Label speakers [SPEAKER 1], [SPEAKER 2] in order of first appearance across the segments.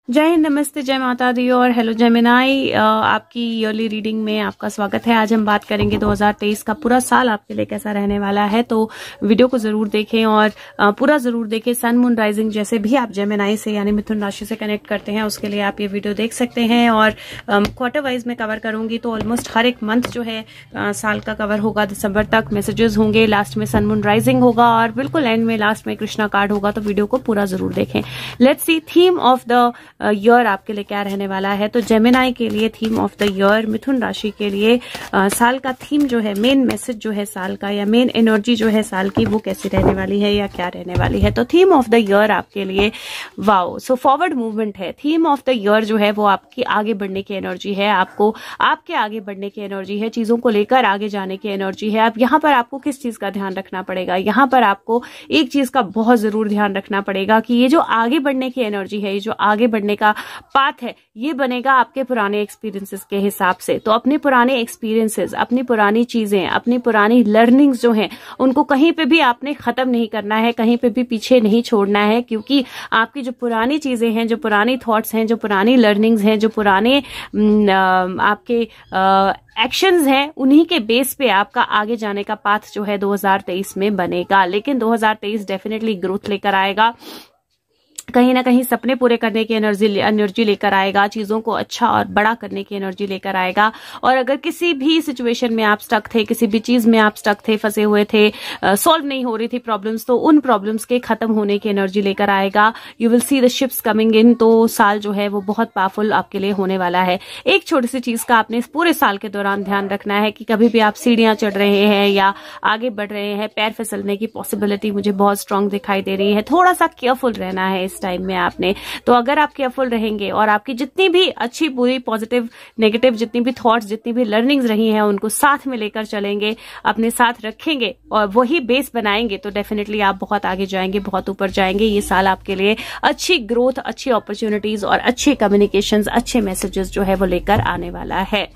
[SPEAKER 1] जय हिंद, नमस्ते, जय माता दी और हेलो जेमिनाई। आपकी ईयरली रीडिंग में आपका स्वागत है। आज हम बात करेंगे 2023 का पूरा साल आपके लिए कैसा रहने वाला है। तो वीडियो को जरूर देखें और पूरा जरूर देखें। सन मून राइजिंग जैसे भी आप जेमिनाई से यानी मिथुन राशि से कनेक्ट करते हैं उसके लिए आप ये वीडियो देख सकते हैं। और क्वार्टर वाइज में कवर करूंगी तो ऑलमोस्ट हर एक मंथ जो है साल का कवर होगा। दिसंबर तक मैसेजेस होंगे, लास्ट में सन मून राइजिंग होगा और बिल्कुल एंड में लास्ट में कृष्णा कार्ड होगा। तो वीडियो को पूरा जरूर देखें। Let's see theme of the year आपके लिए क्या रहने वाला है। तो जेमिनाई के लिए थीम ऑफ द ईयर, मिथुन राशि के लिए साल का थीम जो है, मेन मैसेज जो है साल का या मेन एनर्जी जो है साल की, वो कैसी रहने वाली है या क्या रहने वाली है। तो थीम ऑफ द ईयर आपके लिए वाओ, सो फॉरवर्ड मूवमेंट है। थीम ऑफ द ईयर जो है वो आपकी आगे बढ़ने की एनर्जी है, आपको आपके आगे बढ़ने की एनर्जी है, चीजों को लेकर आगे जाने की एनर्जी है। अब यहाँ पर आपको किस चीज का ध्यान रखना पड़ेगा, यहाँ पर आपको एक चीज का बहुत जरूर ध्यान रखना पड़ेगा कि ये जो आगे बढ़ने की एनर्जी है, ये जो आगे बढ़ने का पाथ है, ये बनेगा आपके पुराने एक्सपीरियंसेस के हिसाब से। तो अपने पुराने एक्सपीरियंसेस, अपनी पुरानी चीजें, अपनी पुरानी लर्निंग्स जो हैं उनको कहीं पे भी आपने खत्म नहीं करना है, कहीं पे भी पीछे नहीं छोड़ना है। क्योंकि आपकी जो पुरानी चीजें हैं, जो पुरानी थॉट्स हैं, जो पुरानी लर्निंग्स हैं, जो पुराने आपके एक्शंस हैं, उन्हीं के बेस पे आपका आगे जाने का पाथ जो है 2023 में बनेगा। लेकिन 2023 डेफिनेटली ग्रोथ लेकर आएगा, कहीं ना कहीं सपने पूरे करने की एनर्जी लेकर आएगा, चीजों को अच्छा और बड़ा करने की एनर्जी लेकर आएगा। और अगर किसी भी सिचुएशन में आप स्टक थे, किसी भी चीज में आप स्टक थे, फंसे हुए थे, सॉल्व नहीं हो रही थी प्रॉब्लम्स, तो उन प्रॉब्लम्स के खत्म होने की एनर्जी लेकर आएगा। You will see the ships coming in. तो साल जो है वो बहुत पावरफुल आपके लिए होने वाला है। एक छोटी सी चीज का आपने पूरे साल के दौरान ध्यान रखना है कि कभी भी आप सीढ़ियां चढ़ रहे हैं या आगे बढ़ रहे हैं, पैर फिसलने की पॉसिबिलिटी मुझे बहुत स्ट्रांग दिखाई दे रही है। थोड़ा सा केयरफुल रहना है इस टाइम में आपने। तो अगर आप केयरफुल रहेंगे और आपकी जितनी भी अच्छी बुरी पॉजिटिव नेगेटिव जितनी भी थॉट्स, जितनी भी लर्निंग्स रही हैं, उनको साथ में लेकर चलेंगे, अपने साथ रखेंगे और वही बेस बनाएंगे, तो डेफिनेटली आप बहुत आगे जाएंगे, बहुत ऊपर जाएंगे। ये साल आपके लिए अच्छी ग्रोथ, अच्छी अपॉर्चुनिटीज और अच्छे कम्युनिकेशंस, अच्छे मैसेजेस जो है वो लेकर आने वाला है।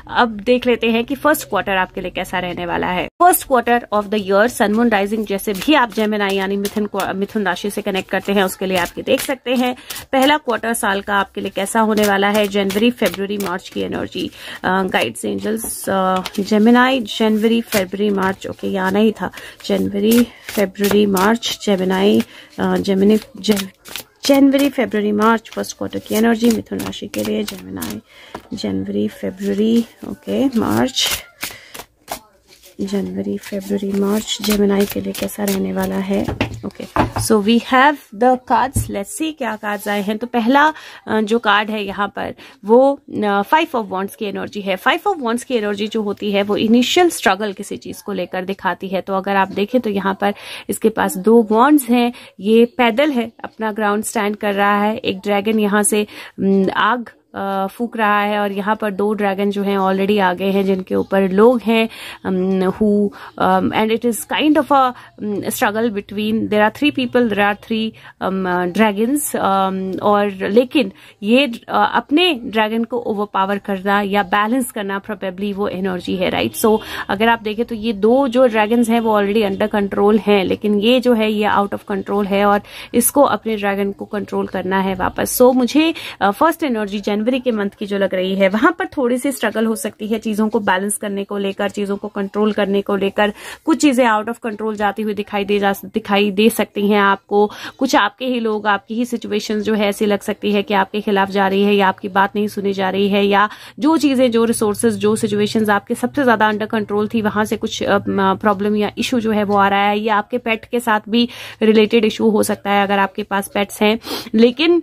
[SPEAKER 1] अब देख लेते हैं कि फर्स्ट क्वार्टर आपके लिए कैसा रहने वाला है। First quarter of the year, sun moon rising जैसे भी आप जेमिनाई यानी मिथुन राशि से कनेक्ट करते हैं उसके लिए आपके देख सकते हैं पहला क्वार्टर साल का आपके लिए कैसा होने वाला है। जनवरी, फरवरी, मार्च की एनर्जी, गाइड्स, एंजल्स, जेमिनाई, जनवरी, फरवरी, मार्च। ओके, ये आना ही था। जनवरी, फरवरी, मार्च, जेमिनाई, जनवरी, फरवरी, मार्च, फर्स्ट क्वार्टर की एनर्जी मिथुन राशि के लिए। जेमिनाई, जनवरी, फरवरी, ओके, मार्च, जनवरी, फरवरी, मार्च, जेमिनाई के लिए कैसा रहने वाला है। Okay, so we have the cards. Let's see क्या कार्ड्स आए हैं। तो पहला जो कार्ड है यहाँ पर वो 5 ऑफ वॉन्ड्स की एनर्जी है। 5 ऑफ वॉन्ड्स की एनर्जी जो होती है वो इनिशियल स्ट्रगल किसी चीज को लेकर दिखाती है। तो अगर आप देखें तो यहाँ पर इसके पास 2 वॉन्ड्स हैं, ये पैदल है, अपना ग्राउंड स्टैंड कर रहा है। एक ड्रैगन यहाँ से आग फूक रहा है और यहाँ पर 2 ड्रैगन जो हैं ऑलरेडी आ गए हैं जिनके ऊपर लोग हैं who and it is kind of a struggle between, there are 3 people, there are 3 dragons. और लेकिन ये अपने ड्रैगन को ओवरपावर करना या बैलेंस करना प्रोबेबली वो एनर्जी है, राइट। सो अगर आप देखें तो ये 2 जो ड्रैगन्स हैं वो ऑलरेडी अंडर कंट्रोल हैं, लेकिन ये जो है ये आउट ऑफ कंट्रोल है और इसको अपने ड्रैगन को कंट्रोल करना है वापस। सो मुझे फर्स्ट एनर्जी जनवरी के मंथ की जो लग रही है, वहां पर थोड़ी सी स्ट्रगल हो सकती है चीजों को बैलेंस करने को लेकर, चीजों को कंट्रोल करने को लेकर। कुछ चीजें आउट ऑफ कंट्रोल जाती हुई दिखाई दे सकती हैं आपको। कुछ आपके ही लोग, आपकी ही सिचुएशंस जो है ऐसी लग सकती है कि आपके खिलाफ जा रही है या आपकी बात नहीं सुनी जा रही है, या जो चीजें, जो रिसोर्सेज, जो सिचुएशंस आपके सबसे ज्यादा अंडर कंट्रोल थी, वहां से कुछ प्रॉब्लम या इशू जो है वो आ रहा है। या आपके पेट के साथ भी रिलेटेड इशू हो सकता है अगर आपके पास पेट्स हैं। लेकिन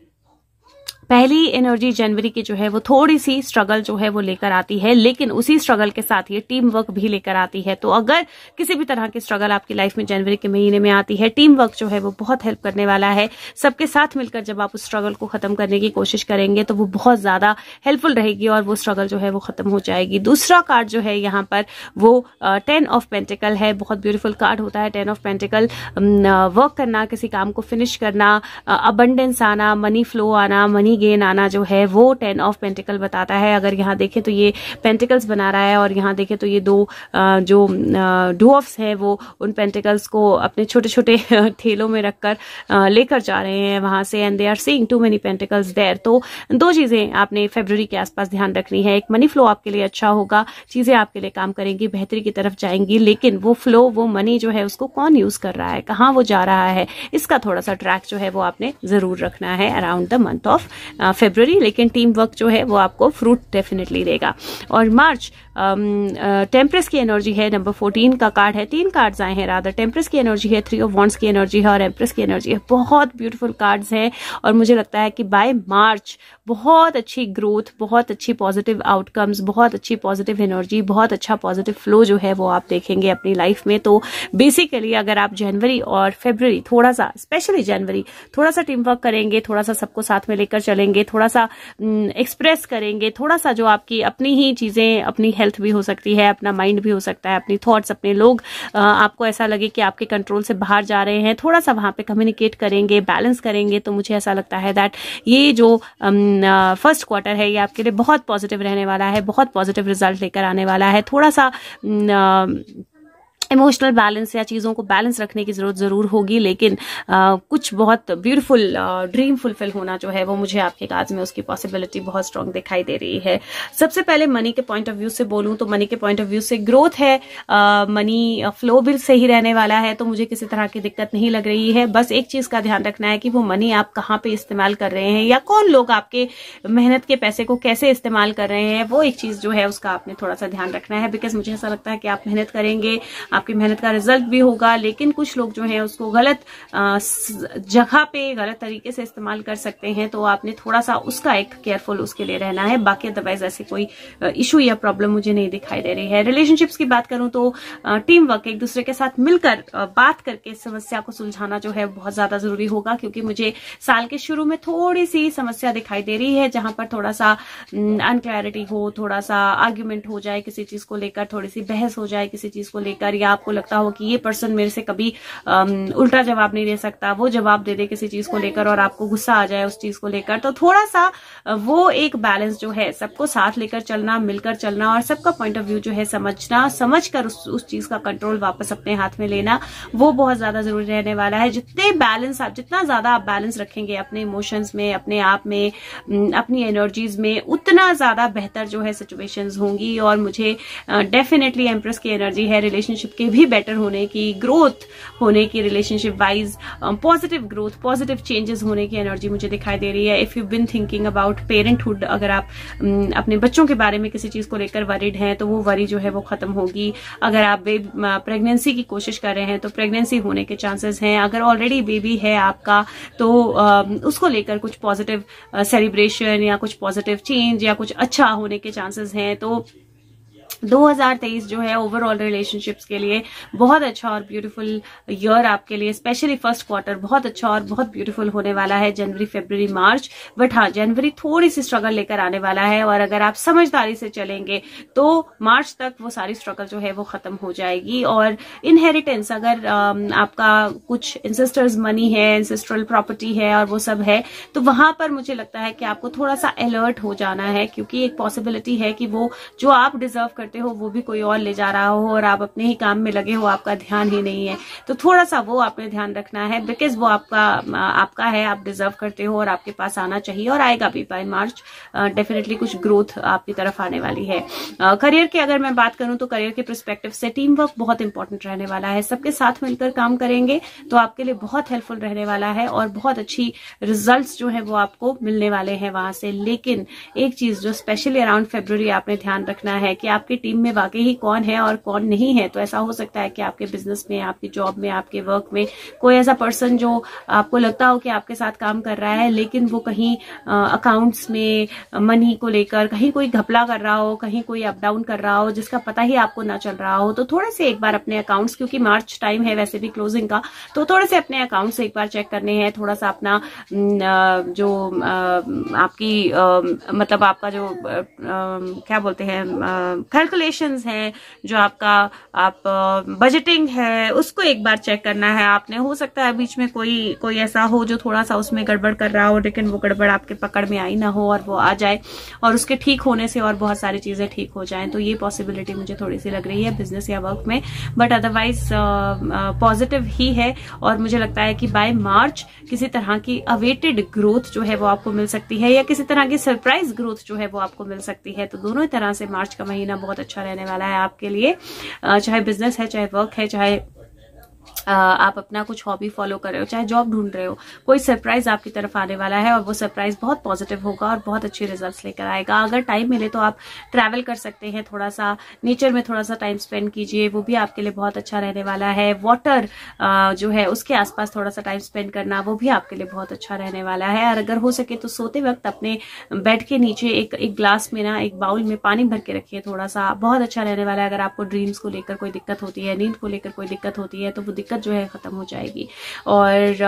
[SPEAKER 1] पहली एनर्जी जनवरी की जो है वो थोड़ी सी स्ट्रगल जो है वो लेकर आती है, लेकिन उसी स्ट्रगल के साथ ये टीम वर्क भी लेकर आती है। तो अगर किसी भी तरह की स्ट्रगल आपकी लाइफ में जनवरी के महीने में आती है, टीम वर्क जो है वो बहुत हेल्प करने वाला है। सबके साथ मिलकर जब आप उस स्ट्रगल को खत्म करने की कोशिश करेंगे तो वो बहुत ज्यादा हेल्पफुल रहेगी और वो स्ट्रगल जो है वो खत्म हो जाएगी। दूसरा कार्ड जो है यहाँ पर वो 10 ऑफ पेंटिकल है। बहुत ब्यूटीफुल कार्ड होता है 10 ऑफ पेंटिकल। वर्क करना, किसी काम को फिनिश करना, अबंडेंस आना, मनी फ्लो आना, मनी
[SPEAKER 2] गेन आना जो है वो 10 ऑफ पेंटिकल बताता है। अगर यहाँ देखें तो ये पेंटिकल्स बना रहा है और यहाँ देखें तो ये दो जो डुअर्फ्स हैं वो उन पेंटिकल्स को अपने छोटे छोटे थैलों में रखकर लेकर जा रहे हैं वहां से, and they are seeing too many pentacles there. तो दो चीजें आपने फरवरी के आसपास ध्यान रखनी है। एक, मनी फ्लो आपके लिए अच्छा होगा, चीजें आपके लिए काम करेंगी, बेहतरी की तरफ जाएंगी, लेकिन वो फ्लो, वो मनी जो है उसको कौन यूज कर रहा है, कहाँ वो जा रहा है, इसका थोड़ा सा ट्रैक जो है वो आपने जरूर रखना है around the month of February. लेकिन टीम वर्क जो है वो आपको फ्रूट डेफिनेटली देगा। और मार्च टेम्परेस की एनर्जी है, नंबर 14 का कार्ड है, 3 कार्ड्स आए हैं रादर। टेम्परेस की एनर्जी है, 3 ऑफ वॉन्ड्स की एनर्जी है और एम्प्रेस की एनर्जी है। बहुत ब्यूटीफुल कार्ड्स हैं और मुझे लगता है कि बाय मार्च बहुत अच्छी ग्रोथ, बहुत अच्छी पॉजिटिव आउटकम्स, बहुत अच्छी पॉजिटिव एनर्जी, बहुत अच्छा पॉजिटिव फ्लो जो है वो आप देखेंगे अपनी लाइफ में। तो बेसिकली अगर आप जनवरी और फरवरी थोड़ा सा, स्पेशली जनवरी, थोड़ा सा टीम वर्क करेंगे, थोड़ा सा सबको साथ में लेकर चलेंगे, थोड़ा सा एक्सप्रेस करेंगे, थोड़ा सा जो आपकी अपनी ही चीजें, अपनी हेल्थ भी हो सकती है, अपना माइंड भी हो सकता है, अपनी थॉट्स, अपने लोग आपको ऐसा लगे कि आपके कंट्रोल से बाहर जा रहे हैं, थोड़ा सा वहां पे कम्युनिकेट करेंगे, बैलेंस करेंगे, तो मुझे ऐसा लगता है दैट ये जो फर्स्ट क्वार्टर है ये आपके लिए बहुत पॉजिटिव रहने वाला है, बहुत पॉजिटिव रिजल्ट लेकर आने वाला है। थोड़ा सा इमोशनल बैलेंस या चीज़ों को बैलेंस रखने की जरूरत जरूर होगी, लेकिन कुछ बहुत ब्यूटीफुल ड्रीम फुलफिल होना जो है वो मुझे आपके कार्ड्स में उसकी पॉसिबिलिटी बहुत स्ट्रांग दिखाई दे रही है। सबसे पहले मनी के पॉइंट ऑफ व्यू से बोलूं तो मनी के पॉइंट ऑफ व्यू से ग्रोथ है, मनी फ्लो भी सही रहने वाला है, तो मुझे किसी तरह की दिक्कत नहीं लग रही है। बस एक चीज का ध्यान रखना है कि वो मनी आप कहाँ पे इस्तेमाल कर रहे हैं या कौन लोग आपके मेहनत के पैसे को कैसे इस्तेमाल कर रहे हैं, वो एक चीज जो है उसका आपने थोड़ा सा ध्यान रखना है। बिकॉज मुझे ऐसा लगता है कि आप मेहनत करेंगे, आपकी मेहनत का रिजल्ट भी होगा, लेकिन कुछ लोग जो हैं उसको गलत जगह पे गलत तरीके से इस्तेमाल कर सकते हैं, तो आपने थोड़ा सा उसका एक केयरफुल उसके लिए रहना है। बाकी अदरवाइज ऐसी कोई इशू या प्रॉब्लम मुझे नहीं दिखाई दे रही है। रिलेशनशिप्स की बात करूं तो टीम वर्क, एक दूसरे के साथ मिलकर बात करके समस्या को सुलझाना जो है बहुत ज्यादा जरूरी होगा, क्योंकि मुझे साल के शुरू में थोड़ी सी समस्या दिखाई दे रही है जहां पर थोड़ा सा अनक्लैरिटी हो, थोड़ा सा आर्ग्यूमेंट हो जाए किसी चीज को लेकर, थोड़ी सी बहस हो जाए किसी चीज को लेकर, या आपको लगता हो कि ये पर्सन मेरे से कभी उल्टा जवाब नहीं दे सकता, वो जवाब दे दे किसी चीज को लेकर और आपको गुस्सा आ जाए उस चीज को लेकर। तो थोड़ा सा वो एक बैलेंस जो है, सबको साथ लेकर चलना, मिलकर चलना और सबका पॉइंट ऑफ व्यू जो है समझना, समझकर उस चीज का कंट्रोल वापस अपने हाथ में लेना, वो बहुत ज्यादा जरूरी रहने वाला है। जितना ज्यादा आप बैलेंस रखेंगे अपने इमोशंस में, अपने आप में, अपनी एनर्जीज में, उतना ज्यादा बेहतर जो है सिचुएशंस होंगी। और मुझे डेफिनेटली एम्प्रेस की एनर्जी है रिलेशनशिप के भी बेटर होने की, ग्रोथ होने की, relationship wise positive growth, positive changes होने की एनर्जी मुझे दिखाई दे रही है। If you been thinking about parenthood, अगर आप अपने बच्चों के बारे में किसी चीज को लेकर वरीड हैं तो वो वरी जो है वो खत्म होगी। अगर आप प्रेगनेंसी की कोशिश कर रहे हैं तो प्रेगनेंसी होने के चांसेस हैं। अगर ऑलरेडी बेबी है आपका तो उसको लेकर कुछ पॉजिटिव सेलिब्रेशन या कुछ पॉजिटिव चेंज या कुछ अच्छा होने के चांसेस हैं। तो 2023 जो है ओवरऑल रिलेशनशिप्स के लिए बहुत अच्छा और ब्यूटीफुल ईयर आपके लिए, स्पेशली फर्स्ट क्वार्टर बहुत अच्छा और बहुत ब्यूटीफुल होने वाला है, जनवरी, फरवरी, मार्च। बट हाँ, जनवरी थोड़ी सी स्ट्रगल लेकर आने वाला है और अगर आप समझदारी से चलेंगे तो मार्च तक वो सारी स्ट्रगल जो है वो खत्म हो जाएगी। और इनहेरिटेंस, अगर आपका कुछ इंसेस्टर्स मनी है, इंसेस्ट्रल प्रॉपर्टी है और वो सब है, तो वहां पर मुझे लगता है कि आपको थोड़ा सा अलर्ट हो जाना है, क्योंकि एक पॉसिबिलिटी है कि वो जो आप डिजर्व करते हो वो भी कोई और ले जा रहा हो और आप अपने ही काम में लगे हो, आपका ध्यान ही नहीं है। तो थोड़ा सा वो आपने ध्यान रखना है, बिकॉज वो आपका है, आप डिजर्व करते हो और आपके पास आना चाहिए और आएगा भी। बाय मार्च डेफिनेटली कुछ ग्रोथ आपकी तरफ आने वाली है। करियर की अगर मैं बात करूं तो करियर के पर्सपेक्टिव से टीम वर्क बहुत इंपॉर्टेंट रहने वाला है। सबके साथ मिलकर काम करेंगे तो आपके लिए बहुत हेल्पफुल रहने वाला है और बहुत अच्छी रिजल्ट्स जो है वो आपको मिलने वाले हैं वहां से। लेकिन एक चीज जो स्पेशली अराउंड फरवरी आपने ध्यान रखना है कि आपकी टीम में वाकई ही कौन है और कौन नहीं है। तो ऐसा हो सकता है कि आपके बिजनेस में, आपकी जॉब में, आपके वर्क में कोई ऐसा पर्सन जो आपको लगता हो कि आपके साथ काम कर रहा है, लेकिन वो कहीं अकाउंट्स में मनी को लेकर कहीं कोई घपला कर रहा हो, कहीं कोई अप डाउन कर रहा हो जिसका पता ही आपको ना चल रहा हो। तो थोड़े से एक बार अपने अकाउंट्स, क्योंकि मार्च टाइम है वैसे भी क्लोजिंग का, तो थोड़े से अपने अकाउंट्स एक बार चेक करने हैं। थोड़ा सा अपना जो आपकी मतलब आपका जो क्या बोलते हैं, खर्च कैलकुलेशंस हैं, जो आपका आप बजटिंग है, उसको एक बार चेक करना है आपने। हो सकता है बीच में कोई ऐसा हो जो थोड़ा सा उसमें गड़बड़ कर रहा हो, लेकिन वो गड़बड़ आपके पकड़ में आई ना हो और वो आ जाए और उसके ठीक होने से और बहुत सारी चीजें ठीक हो जाएं। तो ये पॉसिबिलिटी मुझे थोड़ी सी लग रही है बिजनेस या वर्क में, बट अदरवाइज पॉजिटिव ही है। और मुझे लगता है कि बाय मार्च किसी तरह की अवेटेड ग्रोथ जो है वो आपको मिल सकती है, या किसी तरह की सरप्राइज ग्रोथ जो है वो आपको मिल सकती है। तो दोनों तरह से मार्च का महीना बहुत अच्छा रहने वाला है आपके लिए, चाहे बिजनेस है, चाहे वर्क है, चाहे आप अपना कुछ हॉबी फॉलो कर रहे हो, चाहे जॉब ढूंढ रहे हो, कोई सरप्राइज आपकी तरफ आने वाला है और वो सरप्राइज बहुत पॉजिटिव होगा और बहुत अच्छे रिजल्ट्स लेकर आएगा। अगर टाइम मिले तो आप ट्रैवल कर सकते हैं, थोड़ा सा नेचर में थोड़ा सा टाइम स्पेंड कीजिए, वो भी आपके लिए बहुत अच्छा रहने वाला है। वाटर जो है उसके आसपास थोड़ा सा टाइम स्पेंड करना, वो भी आपके लिए बहुत अच्छा रहने वाला है। और अगर हो सके तो सोते वक्त अपने बेड के नीचे एक ग्लास में ना, एक बाउल में पानी भर के रखिए थोड़ा सा, बहुत अच्छा रहने वाला है। अगर आपको ड्रीम्स को लेकर कोई दिक्कत होती है, नींद को लेकर कोई दिक्कत होती है, तो वो दिक्कत जो है खत्म हो जाएगी। और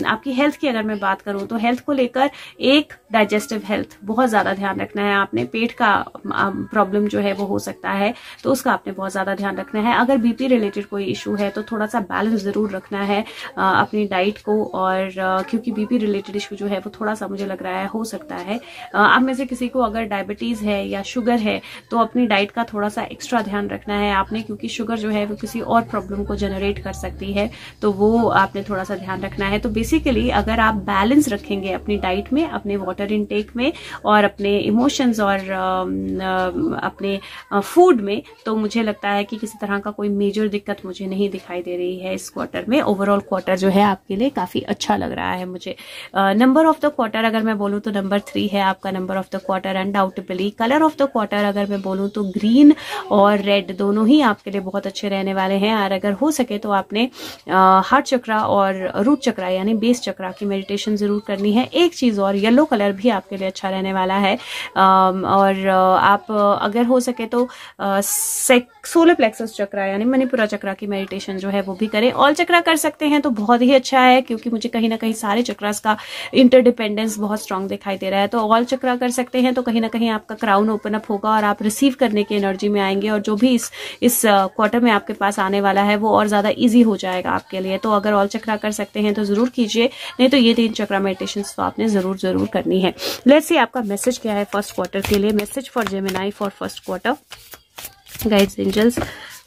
[SPEAKER 2] आपकी हेल्थ की अगर मैं बात करूं तो हेल्थ को लेकर एक डाइजेस्टिव हेल्थ बहुत ज्यादा ध्यान रखना है आपने। पेट का प्रॉब्लम जो है वो हो सकता है, तो उसका आपने बहुत ज्यादा ध्यान रखना है। अगर बीपी रिलेटेड कोई इशू है तो थोड़ा सा बैलेंस जरूर रखना है अपनी डाइट को, और क्योंकि बीपी रिलेटेड इशू जो है वो थोड़ा सा मुझे लग रहा है हो सकता है आप में से किसी को अगर डायबिटीज है या शुगर है तो अपनी डाइट का थोड़ा सा एक्स्ट्रा ध्यान रखना है आपने, क्योंकि शुगर जो है वो किसी और प्रॉब्लम को जनरेट कर सकती है, तो वो आपने थोड़ा सा ध्यान रखना है। तो बेसिकली अगर आप बैलेंस रखेंगे अपनी डाइट में, अपने वाटर इनटेक में और अपने इमोशंस और अपने फूड में, तो मुझे लगता है कि किसी तरह का कोई मेजर दिक्कत मुझे नहीं दिखाई दे रही है इस क्वार्टर में। ओवरऑल क्वार्टर जो है आपके लिए काफी अच्छा लग रहा है मुझे। नंबर ऑफ द क्वार्टर अगर मैं बोलूं तो नंबर 3 है आपका number of the quarter undoubtedly. Colour of the quarter अगर मैं बोलूं तो ग्रीन और रेड दोनों ही आपके लिए बहुत अच्छे रहने वाले हैं। और अगर हो सके तो आपने हार्ट चक्रा और रूट चक्रा यानी बेस चक्रा की मेडिटेशन जरूर करनी है। एक चीज और, येलो कलर भी आपके लिए अच्छा रहने वाला है। और आप अगर हो सके तो सोलर प्लेक्सस चक्रा यानी मणिपुरा चक्रा की मेडिटेशन जो है वो भी करें। ऑल चक्रा कर सकते हैं तो बहुत ही अच्छा है, क्योंकि मुझे कहीं ना कहीं सारे चक्रास का इंटरडिपेंडेंस बहुत स्ट्रांग दिखाई दे रहा है। तो ऑल चक्रा कर सकते हैं तो कहीं ना कहीं आपका क्राउन ओपन अप होगा और आप रिसीव करने की एनर्जी में आएंगे, और जो भी इस क्वार्टर में आपके पास आने वाला है वो और ज्यादा ईजी हो जाएगा आपके लिए। तो अगर ऑल चक्रा कर सकते हैं तो जरूर कीजिए, नहीं तो ये 3 चक्रा मेडिटेशन तो आपने जरूर करनी है। लेट्स सी आपका मैसेज क्या है फर्स्ट क्वार्टर के लिए। Message for Gemini for first quarter, guides angels.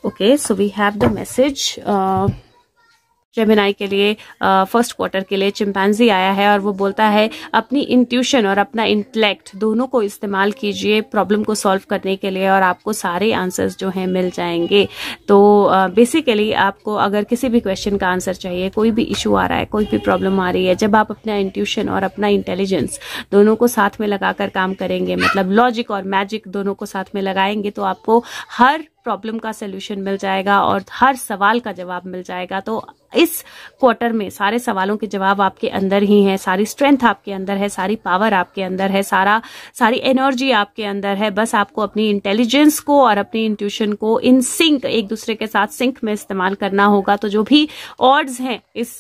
[SPEAKER 2] Okay, so we have the message Gemini के लिए फर्स्ट क्वार्टर के लिए। चिंपैंजी आया है और वो बोलता है अपनी इंट्यूशन और अपना इंटेलेक्ट दोनों को इस्तेमाल कीजिए प्रॉब्लम को सॉल्व करने के लिए, और आपको सारे आंसर्स जो हैं मिल जाएंगे। तो बेसिकली आपको अगर किसी भी क्वेश्चन का आंसर चाहिए, कोई भी इशू आ रहा है, कोई भी प्रॉब्लम आ रही है, जब आप अपना इंट्यूशन और अपना इंटेलिजेंस दोनों को साथ में लगाकर काम करेंगे, मतलब लॉजिक और मैजिक दोनों को साथ में लगाएंगे, तो आपको हर प्रॉब्लम का सोल्यूशन मिल जाएगा और हर सवाल का जवाब मिल जाएगा। तो इस क्वार्टर में सारे सवालों के जवाब आपके अंदर ही हैं, सारी स्ट्रेंथ आपके अंदर है, सारी पावर आपके अंदर है, सारी एनर्जी आपके अंदर है। बस आपको अपनी इंटेलिजेंस को और अपनी इंट्यूशन को इन सिंक, एक दूसरे के साथ सिंक में इस्तेमाल करना होगा। तो जो भी ऑड्स हैं इस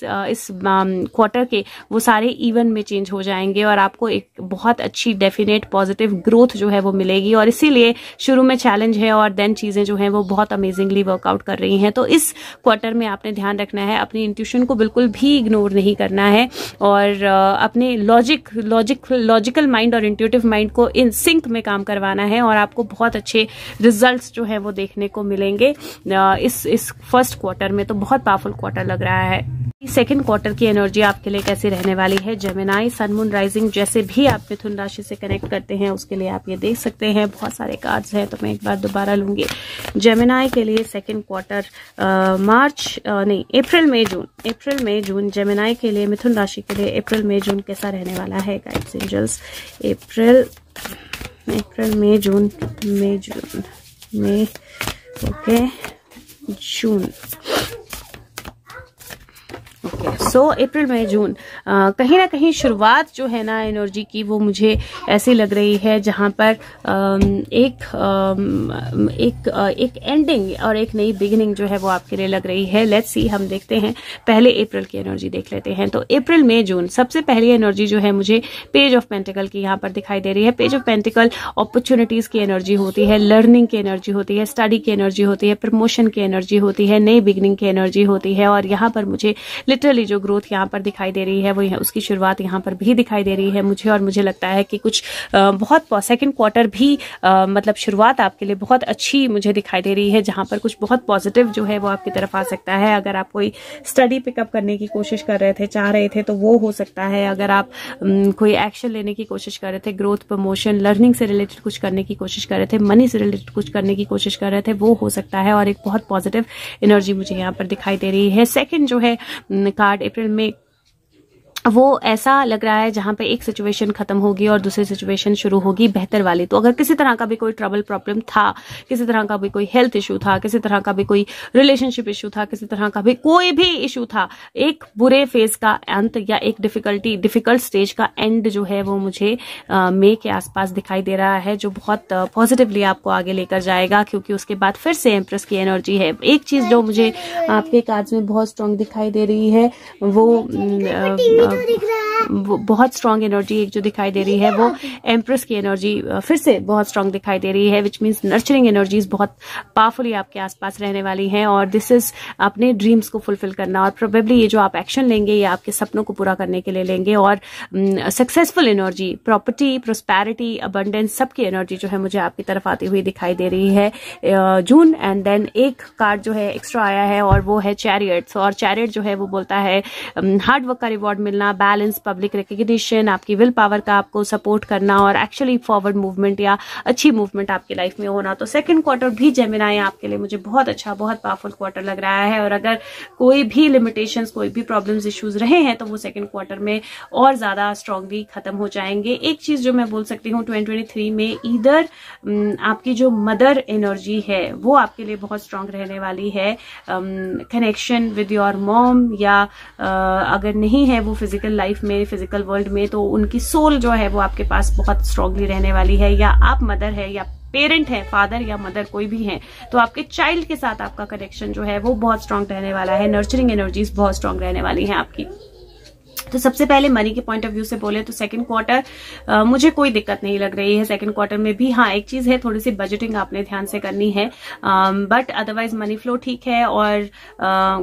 [SPEAKER 2] क्वार्टर के, वो सारे इवन में चेंज हो जाएंगे और आपको एक बहुत अच्छी डेफिनेट पॉजिटिव ग्रोथ जो है वो मिलेगी। और इसीलिए शुरू में चैलेंज है और देन चीजें जो हैं वो बहुत अमेजिंगली वर्कआउट कर रही हैं। तो इस क्वार्टर में आपने ध्यान रखना है, अपनी इंट्यूशन को बिल्कुल भी इग्नोर नहीं करना है, और अपने लॉजिकल माइंड और इंट्यूटिव माइंड को इन सिंक में काम करवाना है, और आपको बहुत अच्छे रिजल्ट्स जो है वो देखने को मिलेंगे इस फर्स्ट क्वार्टर में। तो बहुत पावरफुल क्वार्टर लग रहा है। सेकेंड क्वार्टर की एनर्जी आपके लिए कैसी रहने वाली है? जेमिनी सन मून राइजिंग जैसे भी आप मिथुन राशि से कनेक्ट करते हैं उसके लिए आप ये देख सकते हैं। बहुत सारे कार्ड्स हैं तो मैं एक बार दोबारा लूंगी। जेमिनी के लिए सेकेंड क्वार्टर अप्रैल मई जून जेमिनी के लिए, मिथुन राशि के लिए अप्रैल मई जून कैसा रहने वाला है गाइड्स एंजल्स? अप्रैल मई जून ओके जून। ओके, सो अप्रैल मई जून कहीं ना कहीं शुरुआत जो है ना एनर्जी की वो मुझे ऐसी लग रही है जहां पर एक एंडिंग और एक नई बिगिनिंग जो है वो आपके लिए लग रही है। लेट्स सी, हम देखते हैं। पहले अप्रैल की एनर्जी देख लेते हैं। तो अप्रैल मई जून सबसे पहली एनर्जी जो है मुझे पेज ऑफ पेंटिकल की यहाँ पर दिखाई दे रही है। पेज ऑफ पेंटिकल अपॉर्चुनिटीज की एनर्जी होती है, लर्निंग की एनर्जी होती है, स्टडी की एनर्जी होती है, प्रमोशन की एनर्जी होती है, नई बिगिनिंग की एनर्जी होती है। और यहाँ पर मुझे लिटरली जो ग्रोथ यहाँ पर दिखाई दे रही है वो उसकी शुरुआत यहाँ पर भी दिखाई दे रही है मुझे। और मुझे लगता है कि कुछ बहुत सेकंड क्वार्टर भी मतलब शुरुआत आपके लिए बहुत अच्छी मुझे दिखाई दे रही है, जहां पर कुछ बहुत पॉजिटिव जो है वो आपकी तरफ आ सकता है। अगर आप कोई स्टडी पिकअप करने की कोशिश कर रहे थे, चाह रहे थे, तो वो हो सकता है। अगर आप कोई एक्शन लेने की कोशिश कर रहे थे, ग्रोथ, प्रमोशन, लर्निंग से रिलेटेड कुछ करने की कोशिश कर रहे थे, मनी से रिलेटेड कुछ करने की कोशिश कर रहे थे, वो हो सकता है। और एक बहुत पॉजिटिव एनर्जी मुझे यहाँ पर दिखाई दे रही है। सेकंड जो है कार्ड अप्रैल में वो ऐसा लग रहा है जहां पे एक सिचुएशन खत्म होगी और दूसरी सिचुएशन शुरू होगी बेहतर वाली। तो अगर किसी तरह का भी कोई ट्रबल प्रॉब्लम था, किसी तरह का भी कोई हेल्थ इशू था, किसी तरह का भी कोई रिलेशनशिप इशू था, किसी तरह का भी कोई भी इशू था, एक बुरे फेज का अंत या एक डिफिकल्ट स्टेज का एंड जो है वो मुझे मई के आसपास दिखाई दे रहा है, जो बहुत पॉजिटिवली आपको आगे लेकर जाएगा। क्योंकि उसके बाद फिर से एम्प्रेस की एनर्जी है। एक चीज जो मुझे आपके कार्ड्स में बहुत स्ट्रांग दिखाई दे रही है वो बहुत स्ट्रांग एनर्जी एक जो दिखाई दे रही है वो एम्प्रेस की एनर्जी फिर से बहुत स्ट्रांग दिखाई दे रही है, विच मीन्स नर्चरिंग एनर्जीज बहुत पावरफुली आपके आसपास रहने वाली हैं। और दिस इज अपने ड्रीम्स को फुलफिल करना, और प्रोबेबली ये जो आप एक्शन लेंगे ये आपके सपनों को पूरा करने के लिए लेंगे। और successful energy, property, prosperity, abundance, सबकी एनर्जी जो है मुझे आपकी तरफ आती हुई दिखाई दे रही है जून। एंड देन एक कार्ड जो है एक्स्ट्रा आया है और वो है चैरियट्स। और चैरियट जो है वो बोलता है हार्ड वर्क का रिवॉर्ड मिलना, बैलेंस, पब्लिक रिकग्निशन, आपकी विल पावर का आपको सपोर्ट करना और एक्चुअली फॉरवर्ड मूवमेंट या अच्छी मूवमेंट आपकी लाइफ में होना। तो सेकंड क्वार्टर भी जेमिनाई आपके लिए मुझे बहुत अच्छा, बहुत पावरफुल क्वार्टर लग रहा है। और अगर कोई भी लिमिटेशंस, कोई भी प्रॉब्लम्स, इश्यूज रहे हैं तो वो सेकंड क्वार्टर में और ज्यादा स्ट्रांगली खत्म हो जाएंगे। एक चीज जो मैं बोल सकती हूँ 2023 में ईदर आपकी जो मदर एनर्जी है वो आपके लिए बहुत स्ट्रांग रहने वाली है, कनेक्शन विद योर मॉम, या अगर नहीं है वो फिजिकल लाइफ में, फिजिकल वर्ल्ड में, तो उनकी सोल जो है वो आपके पास बहुत स्ट्रांगली रहने वाली है। या आप मदर है या पेरेंट है, फादर या मदर कोई भी है, तो आपके चाइल्ड के साथ आपका कनेक्शन जो है वो बहुत स्ट्रांग रहने वाला है। नर्चरिंग एनर्जीज बहुत स्ट्रांग रहने वाली है आपकी। तो सबसे पहले मनी के पॉइंट ऑफ व्यू से बोले तो सेकंड क्वार्टर मुझे कोई दिक्कत नहीं लग रही है। सेकंड क्वार्टर में भी हाँ एक चीज है, थोड़ी सी बजटिंग आपने ध्यान से करनी है, बट अदरवाइज मनी फ्लो ठीक है और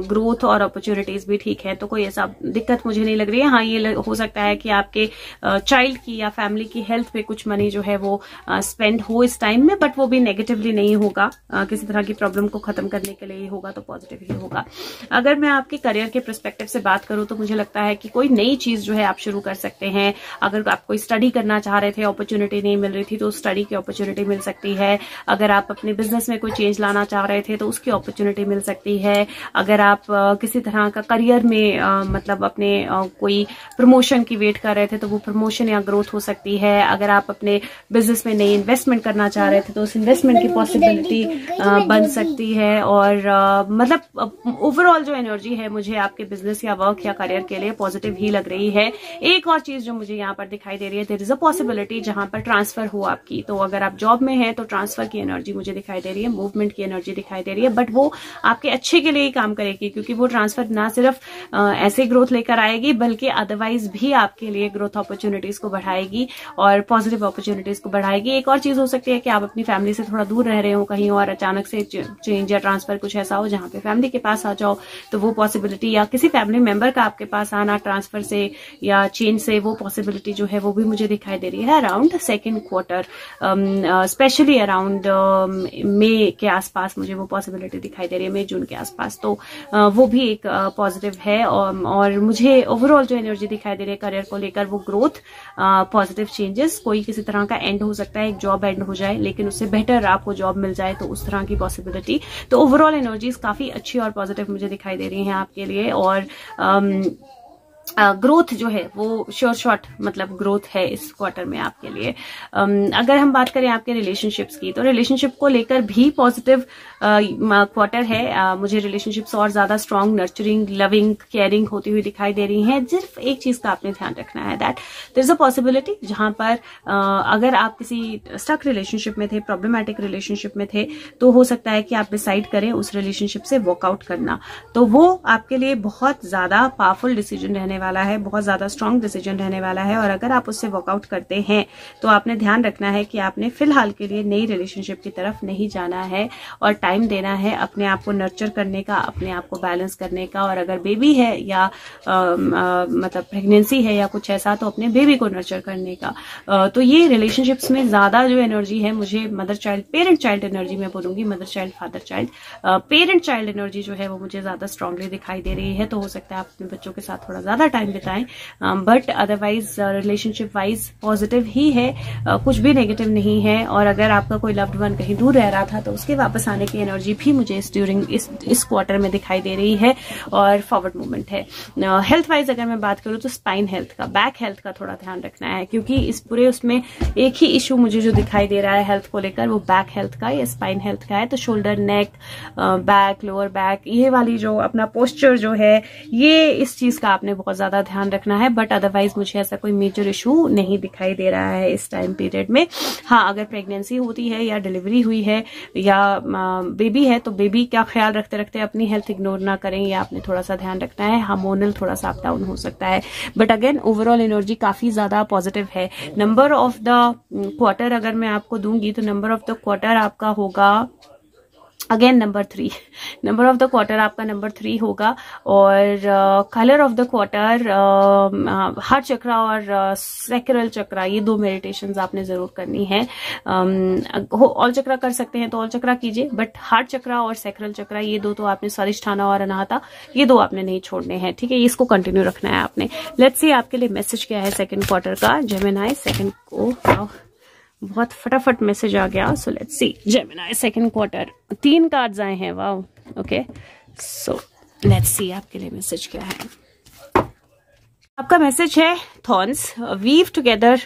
[SPEAKER 2] ग्रोथ और अपॉर्चुनिटीज भी ठीक है। तो कोई ऐसा दिक्कत मुझे नहीं लग रही है। हाँ ये हो सकता है कि आपके चाइल्ड की या फैमिली की हेल्थ पे कुछ मनी जो है वो स्पेंड हो इस टाइम में, बट वो भी नेगेटिवली नहीं होगा, किसी तरह की प्रॉब्लम को खत्म करने के लिए ही होगा, तो पॉजिटिव ही होगा। अगर मैं आपके करियर के पर्सपेक्टिव से बात करूं तो मुझे लगता है कि कोई नई चीज जो है आप शुरू कर सकते हैं। अगर आप कोई स्टडी करना चाह रहे थे, अपॉर्चुनिटी नहीं मिल रही थी, तो स्टडी की अपॉर्चुनिटी मिल सकती है। अगर आप अपने बिजनेस में कोई चेंज लाना चाह रहे थे तो उसकी अपॉर्चुनिटी मिल सकती है। अगर आप किसी तरह का करियर में मतलब अपने कोई प्रमोशन की वेट कर रहे थे तो वो प्रमोशन या ग्रोथ हो सकती है। अगर आप अपने बिजनेस में नई इन्वेस्टमेंट करना चाह रहे थे तो उस इन्वेस्टमेंट की पॉसिबिलिटी बन सकती है। और मतलब ओवरऑल जो एनर्जी है मुझे आपके बिजनेस या वर्क या करियर के लिए पॉजिटिव ही लग रही है। एक और चीज जो मुझे यहाँ पर दिखाई दे रही है, देयर इज अ पॉसिबिलिटी जहां पर ट्रांसफर हो आपकी। तो अगर आप जॉब में हैं तो ट्रांसफर की एनर्जी मुझे दिखाई दे रही है, मूवमेंट की एनर्जी दिखाई दे रही है, बट वो आपके अच्छे के लिए ही काम करेगी, क्योंकि वो ट्रांसफर ना सिर्फ ऐसे ग्रोथ लेकर आएगी बल्कि अदरवाइज भी आपके लिए ग्रोथ अपॉर्चुनिटीज को बढ़ाएगी और पॉजिटिव अपॉर्चुनिटीज को बढ़ाएगी। एक और चीज हो सकती है कि आप अपनी फैमिली से थोड़ा दूर रह रहे हो कहीं और अचानक से चेंज या ट्रांसफर कुछ ऐसा हो जहां पे फैमिली के पास आ जाओ, तो वो पॉसिबिलिटी, या किसी फैमिली मेंबर का आपके पास आना ट्रांसफर से या चेंज से, वो पॉसिबिलिटी जो है वो भी मुझे दिखाई दे रही है around second quarter, especially around मई के आसपास मुझे वो पॉसिबिलिटी दिखाई दे रही है, मई जून के आसपास। तो वो भी एक पॉजिटिव है। और मुझे ओवरऑल जो एनर्जी दिखाई दे रही है करियर को लेकर, वो ग्रोथ, पॉजिटिव चेंजेस, कोई किसी तरह का एंड हो सकता है, एक जॉब एंड हो जाए लेकिन उससे बेटर आपको जॉब मिल जाए, तो उस तरह की पॉसिबिलिटी। तो ओवरऑल एनर्जीज काफी अच्छी और पॉजिटिव मुझे दिखाई दे रही है आपके लिए। और ग्रोथ जो है वो श्योर शॉट मतलब ग्रोथ है इस क्वार्टर में आपके लिए। अगर हम बात करें आपके रिलेशनशिप्स की, तो रिलेशनशिप को लेकर भी पॉजिटिव क्वार्टर है। मुझे रिलेशनशिप्स और ज्यादा स्ट्रांग, नर्चरिंग, लविंग, केयरिंग होती हुई दिखाई दे रही हैं। सिर्फ एक चीज का आपने ध्यान रखना है, that there is a possibility जहां पर अगर आप किसी स्टक रिलेशनशिप में थे, प्रॉब्लमैटिक रिलेशनशिप में थे, तो हो सकता है कि आप डिसाइड करें उस रिलेशनशिप से वॉकआउट करना। तो वो आपके लिए बहुत ज्यादा पावरफुल डिसीजन रहने वाला है, बहुत ज्यादा स्ट्रांग डिसीजन रहने वाला है। और अगर आप उससे वर्कआउट करते हैं तो आपने ध्यान रखना है कि आपने फिलहाल के लिए नई रिलेशनशिप की तरफ नहीं जाना है और टाइम देना है अपने आप को नर्चर करने का, अपने आप को बैलेंस करने का। और अगर बेबी है या मतलब प्रेगनेंसी है या कुछ ऐसा, तो अपने बेबी को नर्चर करने का। तो ये रिलेशनशिप्स में ज्यादा जो एनर्जी है, मुझे mother child, parent child energy मैं बोलूंगी, mother child, father child, parent child energy जो है वो मुझे ज्यादा स्ट्रांगली दिखाई दे रही है। तो हो सकता है आप अपने बच्चों के साथ थोड़ा ज्यादा टाइम बिताएं, but otherwise relationship wise positive ही है, कुछ भी नेगेटिव नहीं है। और अगर आपका कोई लव्ड वन कहीं दूर रह रहा था तो उसके वापस आने की एनर्जी भी मुझे इस क्वार्टर में दिखाई दे रही है और फॉरवर्ड मूवमेंट है। हेल्थ वाइज अगर मैं बात करूं तो स्पाइन हेल्थ का, बैक हेल्थ का थोड़ा ध्यान रखना है, क्योंकि इस पूरे उसमें एक ही इश्यू मुझे जो दिखाई दे रहा है हेल्थ को लेकर, वो बैक हेल्थ का या स्पाइन हेल्थ का है। तो शोल्डर, नेक, बैक, लोअर बैक, ये वाली जो अपना पोस्चर जो है, ये इस चीज का आपने बहुत ज्यादा ध्यान रखना है। बट अदरवाइज मुझे ऐसा कोई मेजर इशू नहीं दिखाई दे रहा है इस टाइम पीरियड में। हाँ, अगर प्रेगनेंसी होती है या डिलीवरी हुई है या बेबी है, तो बेबी का ख्याल रखते रखते अपनी हेल्थ इग्नोर ना करें, या आपने थोड़ा सा ध्यान रखना है। हार्मोनल थोड़ा सा अप डाउन हो सकता है, बट अगेन ओवरऑल एनर्जी काफी ज्यादा पॉजिटिव है। नंबर ऑफ द क्वार्टर अगर मैं आपको दूंगी तो नंबर ऑफ द क्वार्टर आपका होगा again number 3, number of the quarter आपका नंबर 3 होगा। और colour of the quarter heart chakra और सैक्रल चक्रा, ये 2 मेडिटेशंस आपने जरूर करनी है। ऑल चक्रा कर सकते हैं तो ऑल चक्रा कीजिए, बट हार्ट चक्रा और सैक्रल चक्रा ये 2 तो आपने, स्वादिष्ठाना और अनाहता, ये 2 आपने नहीं छोड़ने हैं, ठीक है, इसको कंटिन्यू रखना है आपने। लेट्स सी आपके लिए मैसेज क्या है सेकंड क्वार्टर का। जेमिनी सेकंड को बहुत फटाफट मैसेज आ गया। So let's see Gemini second quarter, 3 cards आए हैं, wow, okay. So let's see आपके लिए मैसेज क्या है। आपका मैसेज है thorns, weave together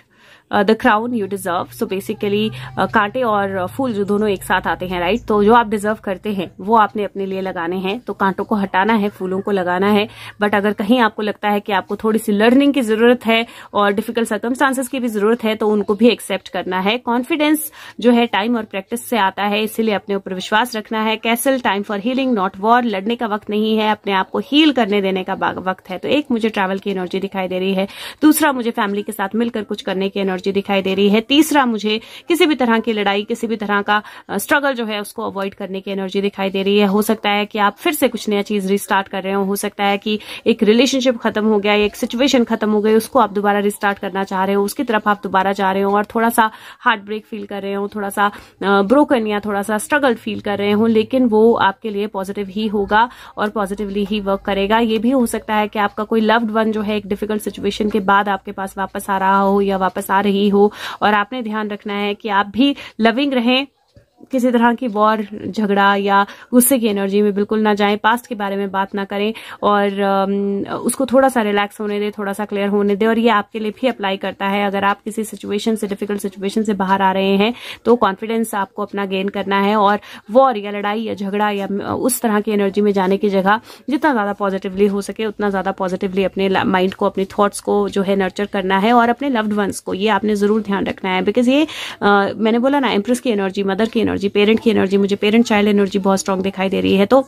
[SPEAKER 2] the crown you deserve. So basically कांटे और फूल जो दोनों एक साथ आते हैं, राइट। तो जो आप डिजर्व करते हैं वो आपने अपने लिए लगाने हैं, तो कांटों को हटाना है, फूलों को लगाना है। बट अगर कहीं आपको लगता है कि आपको थोड़ी सी लर्निंग की जरूरत है और डिफिकल्ट सर्कमस्टांसेस की भी जरूरत है, तो उनको भी एक्सेप्ट करना है। कॉन्फिडेंस जो है टाइम और प्रैक्टिस से आता है, इसीलिए अपने ऊपर विश्वास रखना है। Castle, time for healing not war, लड़ने का वक्त नहीं है, अपने आप को हील करने देने का वक्त है। तो एक मुझे ट्रैवल की एनर्जी दिखाई दे रही है, दूसरा मुझे फैमिली के साथ मिलकर कुछ करने की एनर्जी दिखाई दे रही है, तीसरा मुझे किसी भी तरह की लड़ाई, किसी भी तरह का स्ट्रगल जो है उसको अवॉइड करने की एनर्जी दिखाई दे रही है। हो सकता है कि आप फिर से कुछ नया चीज रिस्टार्ट कर रहे हो सकता है कि एक रिलेशनशिप खत्म हो गया, एक सिचुएशन खत्म हो गई, उसको आप दोबारा रिस्टार्ट करना चाह रहे हो, उसकी तरफ आप दोबारा जा रहे हो और थोड़ा सा हार्ट ब्रेक फील कर रहे हो, थोड़ा सा ब्रोकन या थोड़ा सा स्ट्रगल फील कर रहे हो, लेकिन वो आपके लिए पॉजिटिव ही होगा और पॉजिटिवली ही वर्क करेगा। ये भी हो सकता है कि आपका कोई लव्ड वन जो है एक डिफिकल्ट सिचुएशन के बाद आपके पास वापस आ रहा हो या वापस आ रही हो, और आपने ध्यान रखना है कि आप भी लविंग रहें, किसी तरह की वॉर, झगड़ा या गुस्से की एनर्जी में बिल्कुल ना जाएं, पास्ट के बारे में बात ना करें और उसको थोड़ा सा रिलैक्स होने दे, थोड़ा सा क्लियर होने दे। और ये आपके लिए भी अप्लाई करता है, अगर आप किसी सिचुएशन से, डिफिकल्ट सिचुएशन से बाहर आ रहे हैं तो कॉन्फिडेंस आपको अपना गेन करना है और वॉर या लड़ाई या झगड़ा या उस तरह की एनर्जी में जाने की जगह जितना ज्यादा पॉजिटिवली हो सके उतना ज्यादा पॉजिटिवली अपने माइंड को, अपने थॉट्स को जो है नर्चर करना है और अपने लव्ड वंस को, ये आपने जरूर ध्यान रखना है। बिकॉज ये मैंने बोला ना, एम्प्रेस की एनर्जी, मदर की एनर्जी, पेरेंट की एनर्जी, मुझे पेरेंट चाइल्ड एनर्जी बहुत स्ट्रांग दिखाई दे रही है। तो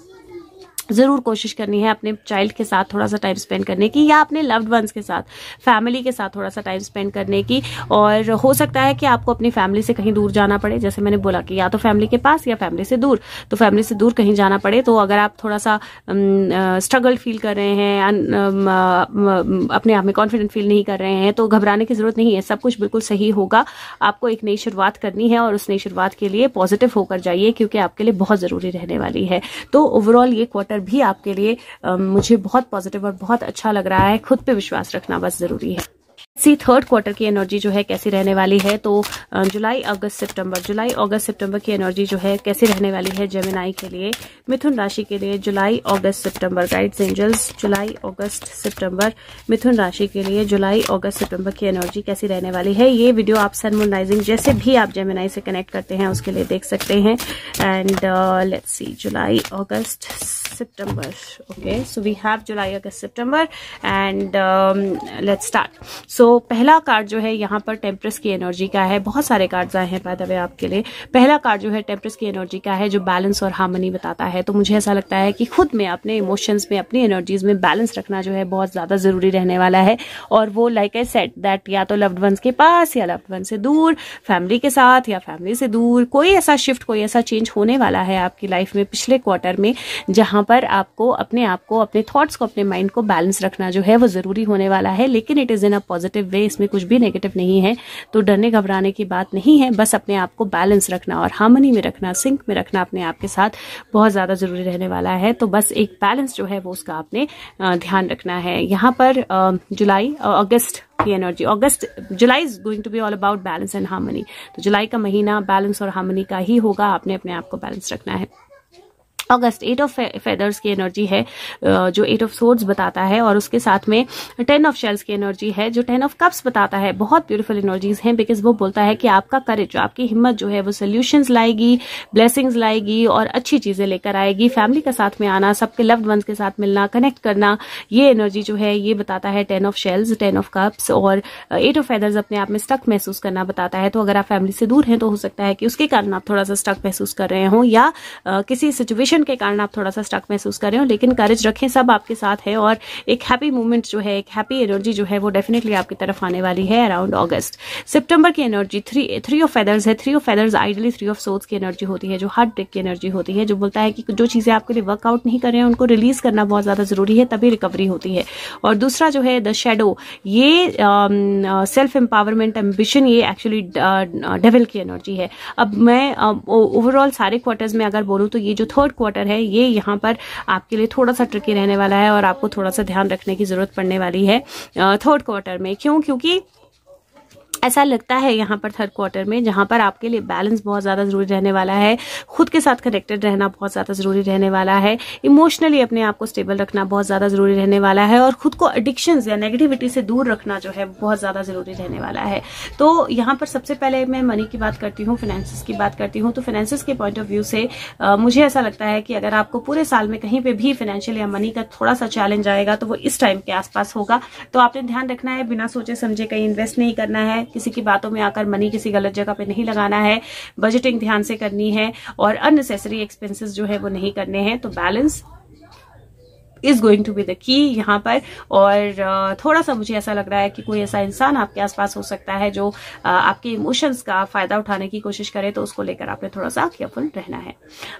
[SPEAKER 2] जरूर कोशिश करनी है अपने चाइल्ड के साथ थोड़ा सा टाइम स्पेंड करने की, या अपने लव्ड वंस के साथ, फैमिली के साथ थोड़ा सा टाइम स्पेंड करने की। और हो सकता है कि आपको अपनी फैमिली से कहीं दूर जाना पड़े, जैसे मैंने बोला कि या तो फैमिली के पास या फैमिली से दूर, तो फैमिली से दूर कहीं जाना पड़े। तो अगर आप थोड़ा सा स्ट्रगल फील कर रहे हैं, अपने आप में कॉन्फिडेंट फील नहीं कर रहे हैं, तो घबराने की जरूरत नहीं है, सब कुछ बिल्कुल सही होगा। आपको एक नई शुरुआत करनी है और उस नई शुरुआत के लिए पॉजिटिव होकर जाइए, क्योंकि आपके लिए बहुत जरूरी रहने वाली है। तो ओवरऑल ये क्वार्टर भी आपके लिए मुझे बहुत पॉजिटिव और बहुत अच्छा लग रहा है। खुद पे विश्वास रखना बस जरूरी है। सी थर्ड क्वार्टर की एनर्जी जो है कैसी रहने वाली है। तो जुलाई अगस्त सितंबर की एनर्जी जो है कैसी रहने वाली है जेमिनाई के लिए, मिथुन राशि के लिए जुलाई अगस्त सितंबर। गाइड्स एंजल्स, जुलाई अगस्त सितंबर मिथुन राशि के लिए जुलाई अगस्त सितंबर की एनर्जी कैसी रहने वाली है। ये वीडियो आप सन मून राइजिंग जैसे भी आप जेमिनाई से कनेक्ट करते हैं उसके लिए देख सकते हैं। एंड लेट्स सी जुलाई अगस्त सितंबर। ओके, सो वी हैव जुलाई अगस्त सितंबर एंड लेट्स स्टार्ट। सो पहला कार्ड जो है यहाँ पर टेम्परेस की एनर्जी का है। बहुत सारे कार्ड्स आए हैं बाय द वे आपके लिए। पहला कार्ड जो है टेम्परेस की एनर्जी का है जो बैलेंस और हार्मनी बताता है। तो मुझे ऐसा लगता है कि खुद में अपने इमोशंस में अपनी एनर्जीज में बैलेंस रखना जो है बहुत ज्यादा जरूरी रहने वाला है। और वो लाइक आई सेड दैट या तो लव्ड वंस के पास या लव्ड वन से दूर, फैमिली के साथ या फैमिली से दूर, कोई ऐसा शिफ्ट कोई ऐसा चेंज होने वाला है आपकी लाइफ में पिछले क्वार्टर में जहां पर आपको अपने थॉट्स को अपने माइंड को बैलेंस रखना जो है वो जरूरी होने वाला है। लेकिन it is in a positive way, इसमें कुछ भी नेगेटिव नहीं है। तो डरने घबराने की बात नहीं है, बस अपने आप को बैलेंस रखना और हार्मनी में रखना, सिंक में रखना अपने आप के साथ बहुत ज्यादा जरूरी रहने वाला है। तो बस एक बैलेंस जो है वो उसका आपने ध्यान रखना है। यहाँ पर जुलाई अगस्त की energy, July is going to be all about balance and harmony. तो जुलाई का महीना बैलेंस और हार्मनी का ही होगा। आपने अपने आप को बैलेंस रखना है। अगस्त 8 ऑफ फेदर्स की एनर्जी है जो 8 ऑफ सोर्ड्स बताता है और उसके साथ में 10 ऑफ शेल्स की एनर्जी है जो 10 ऑफ कप्स बताता है। बहुत ब्यूटीफुल एनर्जीज हैं बिकॉज वो बोलता है कि आपका करेज, आपकी हिम्मत जो है वो सोल्यूशंस लाएगी, ब्लेसिंग्स लाएगी और अच्छी चीजें लेकर आएगी। फैमिली का साथ में आना, सबके लव्ड वंस के साथ मिलना, कनेक्ट करना, ये एनर्जी जो है ये बताता है 10 ऑफ शेल्स, 10 ऑफ कप्स। और 8 ऑफ फेदर्स अपने आप में स्टक महसूस करना बताता है। तो अगर आप फैमिली से दूर हैं तो हो सकता है कि उसके कारण आप थोड़ा सा स्टक महसूस कर रहे हो या किसी सिचुएशन के कारण आप थोड़ा सा स्टक महसूस कर रहे हो। लेकिन करेज रखें, सब आपके साथ है और एक हैप्पी मोमेंट जो है, एक हैप्पी एनर्जी जो है वो डेफिनेटली आपकी तरफ आने वाली है अराउंड अगस्त। सितंबर की एनर्जी 3 ऑफ फेदर्स है। 3 of feathers ideally 3 of swords की एनर्जी होती है जो हार्ट ब्रेक की एनर्जी होती है, जो बोलता है कि जो चीजें आपके लिए वर्कआउट नहीं कर रहे हैं उनको रिलीज करना बहुत ज्यादा जरूरी है, तभी रिकवरी होती है। और दूसरा जो है द शेडो, ये सेल्फ एम्पावरमेंट, एम्बिशन, ये एक्चुअली डेविल की एनर्जी है। अब मैं ओवरऑल सारे क्वार्टर्स में अगर बोलूं तो ये जो थर्ड क्वार्टर है ये यहाँ पर आपके लिए थोड़ा सा ट्रिकी रहने वाला है और आपको थोड़ा सा ध्यान रखने की जरूरत पड़ने वाली है थर्ड क्वार्टर में। क्योंकि ऐसा लगता है यहाँ पर थर्ड क्वार्टर में जहां पर आपके लिए बैलेंस बहुत ज्यादा जरूरी रहने वाला है, खुद के साथ कनेक्टेड रहना बहुत ज्यादा जरूरी रहने वाला है, इमोशनली अपने आप को स्टेबल रखना बहुत ज्यादा जरूरी रहने वाला है और खुद को एडिक्शंस या नेगेटिविटी से दूर रखना जो है बहुत ज्यादा जरूरी रहने वाला है। तो यहाँ पर सबसे पहले मैं मनी की बात करती हूँ, फाइनेंसेस की बात करती हूँ। तो फाइनेंसेस के पॉइंट ऑफ व्यू से मुझे ऐसा लगता है कि अगर आपको पूरे साल में कहीं पे भी फाइनेंशियल या मनी का थोड़ा सा चैलेंज आएगा तो वो इस टाइम के आसपास होगा। तो आपने ध्यान रखना है, बिना सोचे समझे कहीं इन्वेस्ट नहीं करना है, किसी की बातों में आकर मनी किसी गलत जगह पे नहीं लगाना है, बजटिंग ध्यान से करनी है और अननेसेसरी एक्सपेंसेस जो है वो नहीं करने हैं। तो balance is going to be the key यहाँ पर। और थोड़ा सा मुझे ऐसा लग रहा है कि कोई ऐसा इंसान आपके आसपास हो सकता है जो आपके इमोशंस का फायदा उठाने की कोशिश करे, तो उसको लेकर आपने थोड़ा सा केयरफुल रहना है।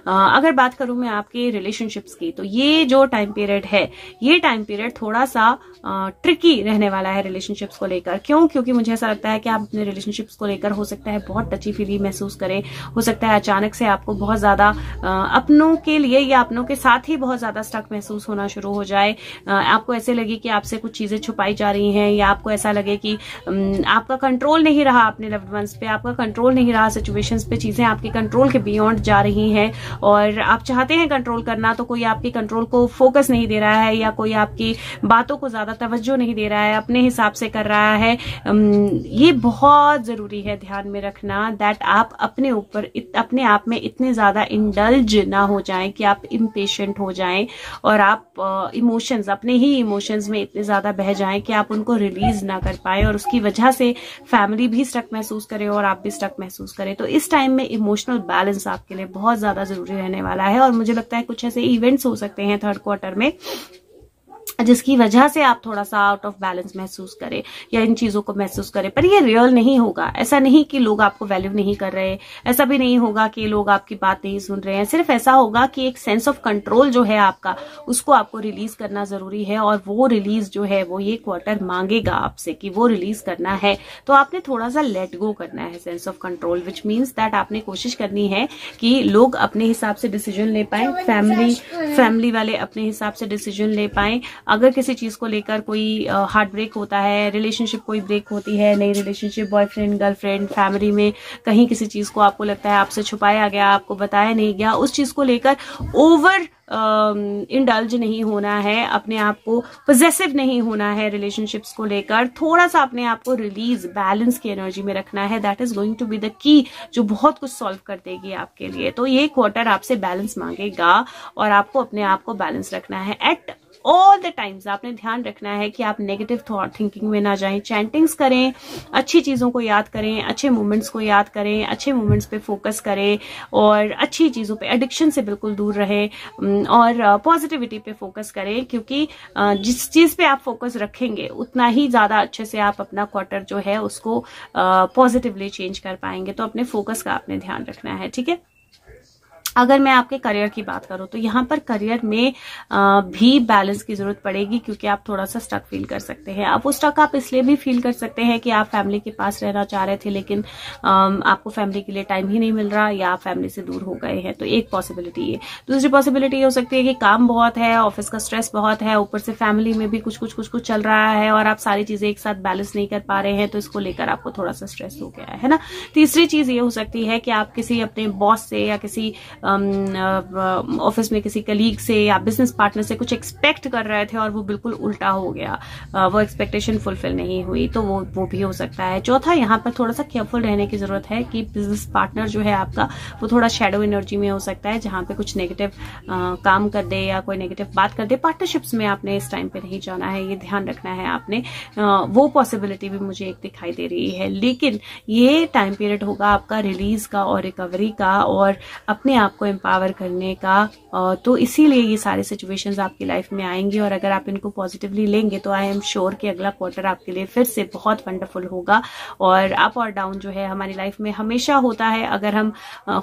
[SPEAKER 2] अगर बात करूं मैं आपके रिलेशनशिप्स की, तो ये जो टाइम पीरियड है, ये टाइम पीरियड थोड़ा सा ट्रिकी रहने वाला है रिलेशनशिप्स को लेकर। क्योंकि मुझे ऐसा लगता है कि आप अपने रिलेशनशिप्स को लेकर हो सकता है बहुत टची फीली महसूस करें, हो सकता है अचानक से आपको बहुत ज्यादा अपनों के लिए या अपनों के साथ ही बहुत ज्यादा स्टक महसूस होना शुरू हो जाए। आपको ऐसे लगे कि आपसे कुछ चीजें छुपाई जा रही हैं या आपको ऐसा लगे कि आपका कंट्रोल नहीं रहा अपने लव्ड वंस पे, आपका कंट्रोल नहीं रहा सिचुएशंस पे, चीजें आपके कंट्रोल के बियॉन्ड जा रही हैं और आप चाहते हैं कंट्रोल करना तो कोई आपके कंट्रोल को फोकस नहीं दे रहा है या कोई आपकी बातों को ज्यादा तवज्जो नहीं दे रहा है, अपने हिसाब से कर रहा है। ये बहुत जरूरी है ध्यान में रखना दैट आप अपने ऊपर अपने आप में इतने ज्यादा इंडल्ज ना हो जाएं कि आप इम्पेशेंट हो जाएं और आप इमोशंस, अपने ही इमोशंस में इतने ज्यादा बह जाएं कि आप उनको रिलीज ना कर पाए और उसकी वजह से फैमिली भी स्टक महसूस करे और आप भी स्टक महसूस करें। तो इस टाइम में इमोशनल बैलेंस आपके लिए बहुत ज्यादा जरूरी रहने वाला है और मुझे लगता है कुछ ऐसे इवेंट्स हो सकते हैं थर्ड क्वार्टर में जिसकी वजह से आप थोड़ा सा आउट ऑफ बैलेंस महसूस करें या इन चीजों को महसूस करें। पर ये रियल नहीं होगा। ऐसा नहीं कि लोग आपको वैल्यू नहीं कर रहे, ऐसा भी नहीं होगा कि लोग आपकी बात नहीं सुन रहे हैं। सिर्फ ऐसा होगा कि एक सेंस ऑफ कंट्रोल जो है आपका, उसको आपको रिलीज करना जरूरी है और वो रिलीज जो है वो ये क्वार्टर मांगेगा आपसे कि वो रिलीज करना है। तो आपने थोड़ा सा लेट गो करना है sense of control, which means that आपने कोशिश करनी है कि लोग अपने हिसाब से डिसीजन ले पाए, फैमिली वाले अपने हिसाब से डिसीजन ले पाए, अगर किसी चीज को लेकर कोई हार्ट ब्रेक होता है, रिलेशनशिप कोई ब्रेक होती है, नई रिलेशनशिप, बॉयफ्रेंड गर्लफ्रेंड, फैमिली में कहीं किसी चीज को आपको लगता है आपसे छुपाया गया, आपको बताया नहीं गया, उस चीज को लेकर ओवर इंडल्ज नहीं होना है, अपने आप को पॉजेसिव नहीं होना है, रिलेशनशिप्स को लेकर थोड़ा सा अपने आप को रिलीज, बैलेंस की एनर्जी में रखना है। That is going to be the key, जो बहुत कुछ सॉल्व कर देगी आपके लिए। तो ये क्वार्टर आपसे बैलेंस मांगेगा और आपको अपने आप को बैलेंस रखना है एट ऑल द टाइम्स। आपने ध्यान रखना है कि आप नेगेटिव थॉट थिंकिंग में ना जाएं, चैंटिंग्स करें, अच्छी चीजों को याद करें, अच्छे मोमेंट्स को याद करें, अच्छे मोमेंट्स पे फोकस करें और अच्छी चीजों पे, एडिक्शन से बिल्कुल दूर रहें और पॉजिटिविटी पे फोकस करें, क्योंकि जिस चीज पे आप फोकस रखेंगे उतना ही ज्यादा अच्छे से आप अपना क्वार्टर जो है उसको पॉजिटिवली चेंज कर पाएंगे। तो अपने फोकस का आपने ध्यान रखना है, ठीक है। अगर मैं आपके करियर की बात करूं तो यहाँ पर करियर में भी बैलेंस की जरूरत पड़ेगी, क्योंकि आप थोड़ा सा स्टक फील कर सकते हैं। आप वो स्टक आप इसलिए भी फील कर सकते हैं कि आप फैमिली के पास रहना चाह रहे थे, लेकिन आपको फैमिली के लिए टाइम ही नहीं मिल रहा, या आप फैमिली से दूर हो गए हैं। तो एक पॉसिबिलिटी है। दूसरी पॉसिबिलिटी ये हो सकती है कि काम बहुत है, ऑफिस का स्ट्रेस बहुत है, ऊपर से फैमिली में भी कुछ चल रहा है और आप सारी चीजें एक साथ बैलेंस नहीं कर पा रहे हैं, तो इसको लेकर आपको थोड़ा सा स्ट्रेस हो गया है ना। तीसरी चीज ये हो सकती है कि आप किसी अपने बॉस से या किसी ऑफिस में किसी कलीग से या बिजनेस पार्टनर से कुछ एक्सपेक्ट कर रहे थे और वो बिल्कुल उल्टा हो गया, वो एक्सपेक्टेशन फुलफिल नहीं हुई, तो वो भी हो सकता है। चौथा, यहाँ पर थोड़ा सा केयरफुल रहने की जरूरत है कि बिजनेस पार्टनर जो है आपका वो थोड़ा शेडो एनर्जी में हो सकता है, जहां पे कुछ नेगेटिव काम कर दे या कोई नेगेटिव बात कर दे। पार्टनरशिप्स में आपने इस टाइम पे नहीं जाना है, ये ध्यान रखना है आपने। वो पॉसिबिलिटी भी मुझे एक दिखाई दे रही है, लेकिन ये टाइम पीरियड होगा आपका रिलीज का और रिकवरी का और अपने आप को एम्पावर करने का। तो इसीलिए ये सारे सिचुएशंस आपकी लाइफ में आएंगी और अगर आप इनको पॉजिटिवली लेंगे तो आई एम श्योर कि अगला क्वार्टर आपके लिए फिर से बहुत वंडरफुल होगा। और अप और डाउन जो है हमारी लाइफ में हमेशा होता है। अगर हम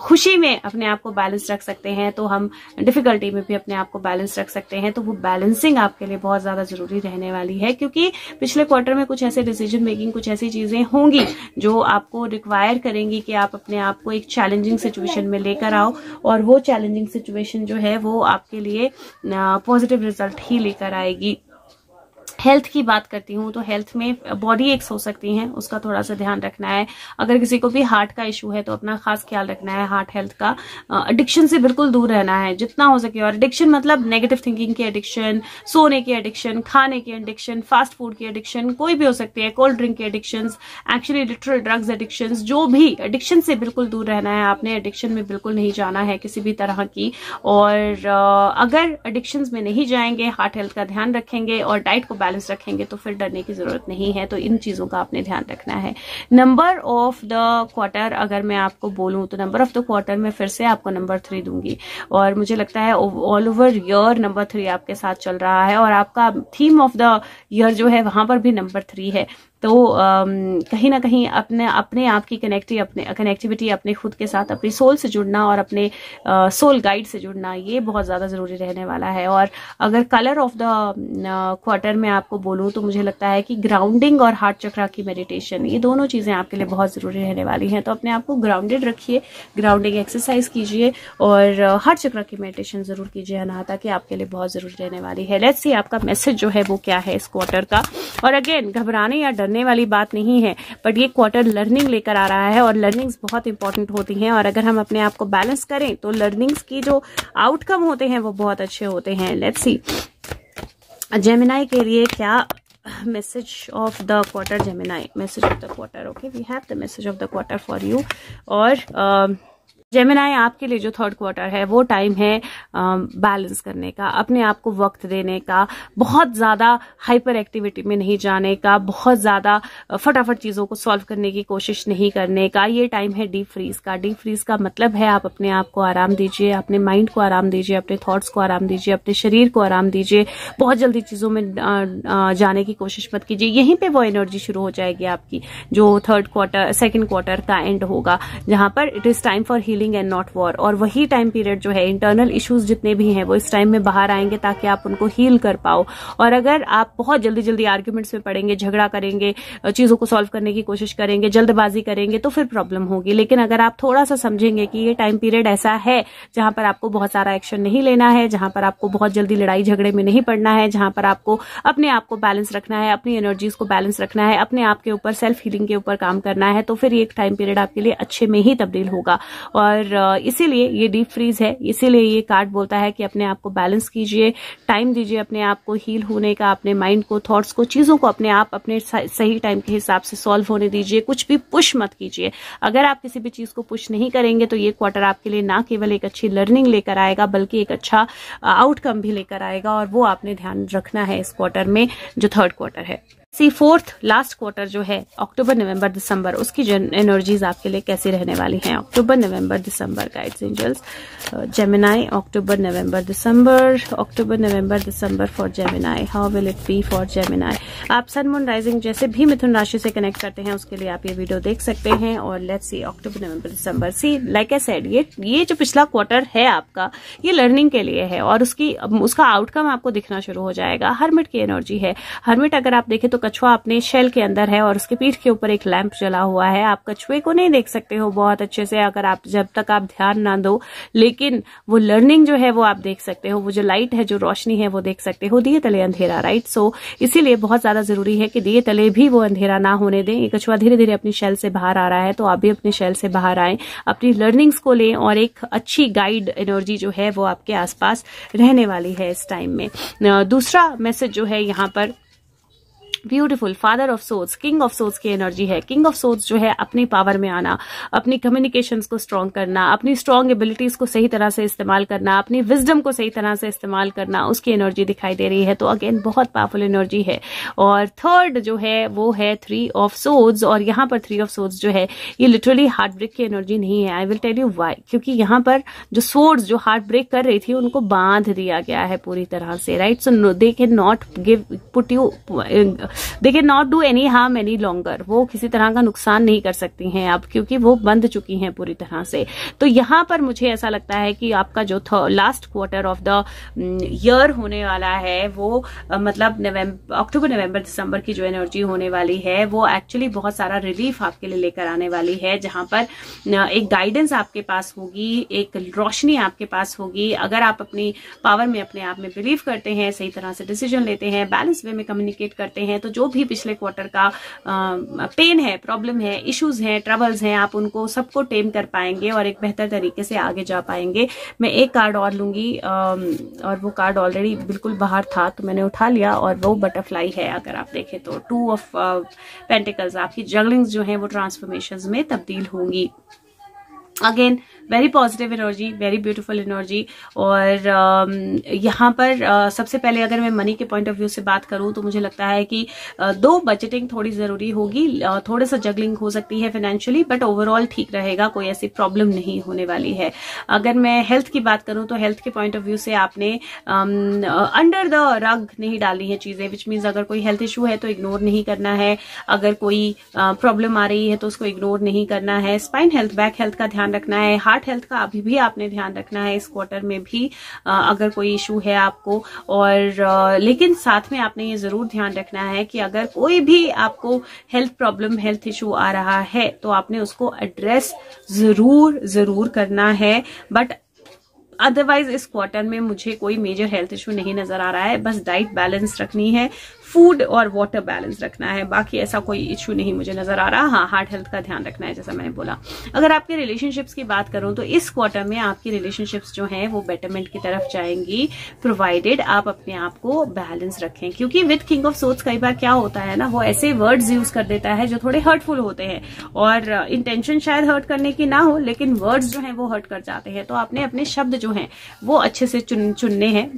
[SPEAKER 2] खुशी में अपने आप को बैलेंस रख सकते हैं तो हम डिफिकल्टी में भी अपने आप को बैलेंस रख सकते हैं। तो वो बैलेंसिंग आपके लिए बहुत ज्यादा जरूरी रहने वाली है, क्योंकि पिछले क्वार्टर में कुछ ऐसे डिसीजन मेकिंग, कुछ ऐसी चीजें होंगी जो आपको रिक्वायर करेंगी कि आप अपने आप को एक चैलेंजिंग सिचुएशन में लेकर आओ और वो चैलेंजिंग सिचुएशन जो है वो आपके लिए पॉजिटिव रिजल्ट ही लेकर आएगी। हेल्थ की बात करती हूँ तो हेल्थ में बॉडी एक्स हो सकती हैं, उसका थोड़ा सा ध्यान रखना है। अगर किसी को भी हार्ट का इशू है तो अपना खास ख्याल रखना है हार्ट हेल्थ का। एडिक्शन से बिल्कुल दूर रहना है जितना हो सके। और एडिक्शन मतलब नेगेटिव थिंकिंग की एडिक्शन, सोने की एडिक्शन, खाने की एडिक्शन, फास्ट फूड की एडिक्शन, कोई भी हो सकती है, कोल्ड ड्रिंक की addiction, actually literal drugs addiction, जो भी एडिक्शन से बिल्कुल दूर रहना है आपने। एडिक्शन में बिल्कुल नहीं जाना है किसी भी तरह की। और अगर एडिक्शन में नहीं जाएंगे, हार्ट हेल्थ का ध्यान रखेंगे और डाइट को बैलेंस रखेंगे तो फिर डरने की जरूरत नहीं है। तो इन चीजों का आपने ध्यान रखना है। नंबर ऑफ द क्वार्टर अगर मैं आपको बोलूं तो नंबर ऑफ द क्वार्टर में फिर से आपको नंबर 3 दूंगी और मुझे लगता है ऑल ओवर ईयर नंबर 3 आपके साथ चल रहा है और आपका थीम ऑफ द ईयर जो है वहां पर भी नंबर 3 है। तो कहीं ना कहीं अपने आप की कनेक्टिविटी अपने खुद के साथ, अपनी सोल से जुड़ना और अपने सोल गाइड से जुड़ना, ये बहुत ज्यादा जरूरी रहने वाला है। और अगर कलर ऑफ द क्वार्टर में आपको बोलूं तो मुझे लगता है कि ग्राउंडिंग और हार्ट चक्रा की मेडिटेशन, ये दोनों चीजें आपके लिए बहुत जरूरी रहने वाली हैं। तो अपने आप को ग्राउंडेड रखिए, ग्राउंडिंग एक्सरसाइज कीजिए और हार्ट चक्रा की मेडिटेशन जरूर कीजिए अनाहता, कि आपके लिए बहुत जरूरी रहने वाली है। लेट्स सी आपका मैसेज जो है वो क्या है इस क्वार्टर का। और अगेन घबराने या डरने वाली बात नहीं है, बट ये क्वार्टर लर्निंग लेकर आ रहा है और लर्निंग्स बहुत इंपॉर्टेंट होती हैं। और अगर हम अपने आप को बैलेंस करें तो लर्निंग्स की जो आउटकम होते हैं वो बहुत अच्छे होते हैं। लेट्स सी जेमिनाई के लिए क्या message of the quarter. Gemini, message of the quarter. Okay, we have the message of the quarter for you. और जेमिनाई आपके लिए जो थर्ड क्वार्टर है वो टाइम है बैलेंस करने का, अपने आप को वक्त देने का, बहुत ज्यादा हाइपर एक्टिविटी में नहीं जाने का, बहुत ज्यादा फटाफट चीजों को सॉल्व करने की कोशिश नहीं करने का। ये टाइम है डीप फ्रीज का। डीप फ्रीज का मतलब है आप अपने आप को आराम दीजिए, अपने माइंड को आराम दीजिए, अपने थॉट्स को आराम दीजिए, अपने शरीर को आराम दीजिए। बहुत जल्दी चीजों में जाने की कोशिश मत कीजिए। यहीं पे वो एनर्जी शुरू हो जाएगी आपकी जो थर्ड क्वार्टर, सेकेंड क्वार्टर का एंड होगा, जहां पर it is time for healing healing and not war. और वही टाइम पीरियड जो है, इंटरनल इश्यूज जितने भी हैं वो इस टाइम में बाहर आएंगे ताकि आप उनको हील कर पाओ। और अगर आप बहुत जल्दी जल्दी आर्ग्यूमेंट्स में पड़ेंगे, झगड़ा करेंगे, चीजों को सॉल्व करने की कोशिश करेंगे, जल्दबाजी करेंगे, तो फिर प्रॉब्लम होगी। लेकिन अगर आप थोड़ा सा समझेंगे कि ये टाइम पीरियड ऐसा है जहां पर आपको बहुत सारा एक्शन नहीं लेना है, जहां पर आपको बहुत जल्दी लड़ाई झगड़े में नहीं पड़ना है, जहां पर आपको अपने आप को बैलेंस रखना है, अपनी एनर्जीज को बैलेंस रखना है, अपने आप के ऊपर सेल्फ हीलिंग के ऊपर काम करना है, तो फिर ये एक टाइम पीरियड आपके लिए अच्छे में ही तब्दील होगा। और इसीलिए ये डीप फ्रीज है, इसीलिए ये कार्ड बोलता है कि अपने आप को बैलेंस कीजिए, टाइम दीजिए अपने आप को हील होने का, अपने माइंड को, थॉट्स को, चीजों को अपने आप अपने सही टाइम के हिसाब से सॉल्व होने दीजिए। कुछ भी पुश मत कीजिए। अगर आप किसी भी चीज को पुश नहीं करेंगे तो ये क्वार्टर आपके लिए ना केवल एक अच्छी लर्निंग लेकर आएगा बल्कि एक अच्छा आउटकम भी लेकर आएगा। और वो आपने ध्यान रखना है इस क्वार्टर में, जो थर्ड क्वार्टर है। फोर्थ लास्ट क्वार्टर जो है, अक्टूबर, नवंबर, दिसंबर, उसकी एनर्जीज आपके लिए कैसी रहने वाली हैं। अक्टूबर, नवंबर, दिसंबर, गाइड्स एंजल्स, जेमिनाई, अक्टूबर, नवंबर, दिसंबर, अक्टूबर, नवंबर, दिसंबर for Gemini. How will it be for Gemini. आप सन, मून, राइजिंग जैसे भी मिथुन राशि से कनेक्ट करते हैं उसके लिए आप ये वीडियो देख सकते हैं। और let's see October, November, December. See like I said, ये जो पिछला क्वार्टर है आपका, ये लर्निंग के लिए है और उसका आउटकम आपको दिखना शुरू हो जाएगा। हर्मिट की एनर्जी है। हर्मिट अगर आप देखें तो कछुआ अपने शेल के अंदर है और उसके पीठ के ऊपर एक लैंप जला हुआ है। आप कछुए को नहीं देख सकते हो बहुत अच्छे से अगर आप जब तक आप ध्यान ना दो, लेकिन वो लर्निंग जो है वो आप देख सकते हो, वो जो लाइट है, जो रोशनी है वो देख सकते हो। दिए तले अंधेरा, राइट। सो इसीलिए बहुत ज्यादा जरूरी है कि दिए तले भी वो अंधेरा ना होने दें। ये कछुआ धीरे धीरे अपनी शेल से बाहर आ रहा है, तो आप भी अपने शेल से बाहर आए, अपनी लर्निंग्स को लें और एक अच्छी गाइड एनर्जी जो है वो आपके आसपास रहने वाली है इस टाइम में। दूसरा मैसेज जो है यहाँ पर, beautiful, father of swords, king of swords की एनर्जी है। किंग ऑफ सोर्ड्स जो है अपनी पावर में आना, अपनी कम्युनिकेशंस को स्ट्रॉन्ग करना, अपनी स्ट्रॉन्ग एबिलिटीज को सही तरह से इस्तेमाल करना, अपनी विजडम को सही तरह से इस्तेमाल करना, उसकी एनर्जी दिखाई दे रही है। तो अगेन बहुत पावरफुल एनर्जी है। और थर्ड जो है वो है थ्री ऑफ सोर्ड्स। और यहाँ पर थ्री ऑफ सोर्ड्स जो है ये लिटरली हार्ट ब्रेक की एनर्जी नहीं है। I will tell you why. क्योंकि यहाँ पर जो सोर्ड्स जो हार्ट ब्रेक कर रही थी उनको बांध दिया गया है पूरी तरह से, right. So they can not put you, they can not do any harm any longer. वो किसी तरह का नुकसान नहीं कर सकती हैं अब, क्योंकि वो बंद चुकी हैं पूरी तरह से। तो यहाँ पर मुझे ऐसा लगता है कि आपका जो last quarter of the year होने वाला है वो मतलब अक्टूबर, नवंबर, दिसंबर की जो एनर्जी होने वाली है वो एक्चुअली बहुत सारा रिलीफ आपके लिए लेकर आने वाली है, जहां पर एक गाइडेंस आपके पास होगी, एक रोशनी आपके पास होगी। अगर आप अपनी पावर में, अपने आप में बिलीव करते हैं, सही तरह से डिसीजन लेते हैं, बैलेंस वे में कम्युनिकेट करते हैं, तो जो भी पिछले क्वार्टर का पेन है, प्रॉब्लम है, इश्यूज हैं, ट्रबल्स हैं, आप उनको सबको टेम कर पाएंगे और एक बेहतर तरीके से आगे जा पाएंगे। मैं एक कार्ड और लूंगी और वो कार्ड ऑलरेडी बिल्कुल बाहर था तो मैंने उठा लिया और वो बटरफ्लाई है। अगर आप देखें तो टू ऑफ पेंटिकल्स, आपकी जगलिंग्स जो है वो ट्रांसफॉर्मेशंस में तब्दील होंगी। Again very positive energy, very beautiful energy. और यहाँ पर सबसे पहले अगर मैं मनी के पॉइंट ऑफ व्यू से बात करूँ तो मुझे लगता है कि दो बजटिंग थोड़ी जरूरी होगी, थोड़ा सा जगलिंग हो सकती है फाइनेंशियली, बट ओवरऑल ठीक रहेगा, कोई ऐसी प्रॉब्लम नहीं होने वाली है। अगर मैं हेल्थ की बात करूँ तो हेल्थ के पॉइंट ऑफ व्यू से आपने अंडर द रग नहीं डालनी है चीजें, विच मीन्स अगर कोई हेल्थ इशू है तो इग्नोर नहीं करना है, अगर कोई प्रॉब्लम आ रही है तो उसको इग्नोर नहीं करना है। स्पाइन हेल्थ, बैक हेल्थ का ध्यान रखना है, हार्ट हेल्थ का अभी भी आपने ध्यान रखना है इस क्वार्टर में भी अगर कोई इशू है आपको। और लेकिन साथ में आपने ये जरूर ध्यान रखना है कि अगर कोई भी आपको हेल्थ प्रॉब्लम, हेल्थ इशू आ रहा है तो आपने उसको एड्रेस जरूर करना है। बट अदरवाइज इस क्वार्टर में मुझे कोई मेजर हेल्थ इशू नहीं नजर आ रहा है। बस डाइट बैलेंस रखनी है, फूड और वाटर बैलेंस रखना है, बाकी ऐसा कोई इशू नहीं मुझे नजर आ रहा। हाँ, हार्ट हेल्थ का ध्यान रखना है जैसा मैंने बोला। अगर आपके रिलेशनशिप्स की बात करूं तो इस क्वार्टर में आपकी रिलेशनशिप्स जो हैं वो बेटरमेंट की तरफ जाएंगी, प्रोवाइडेड आप अपने आप को बैलेंस रखें। क्योंकि विद किंग ऑफ सोर्ड्स कई बार क्या होता है ना, वो ऐसे वर्ड्स यूज कर देता है जो थोड़े हर्टफुल होते हैं और इंटेंशन शायद हर्ट करने की ना हो, लेकिन वर्ड्स जो है वो हर्ट कर जाते हैं। तो आपने अपने शब्द जो हैं वो अच्छे से चुनने हैं,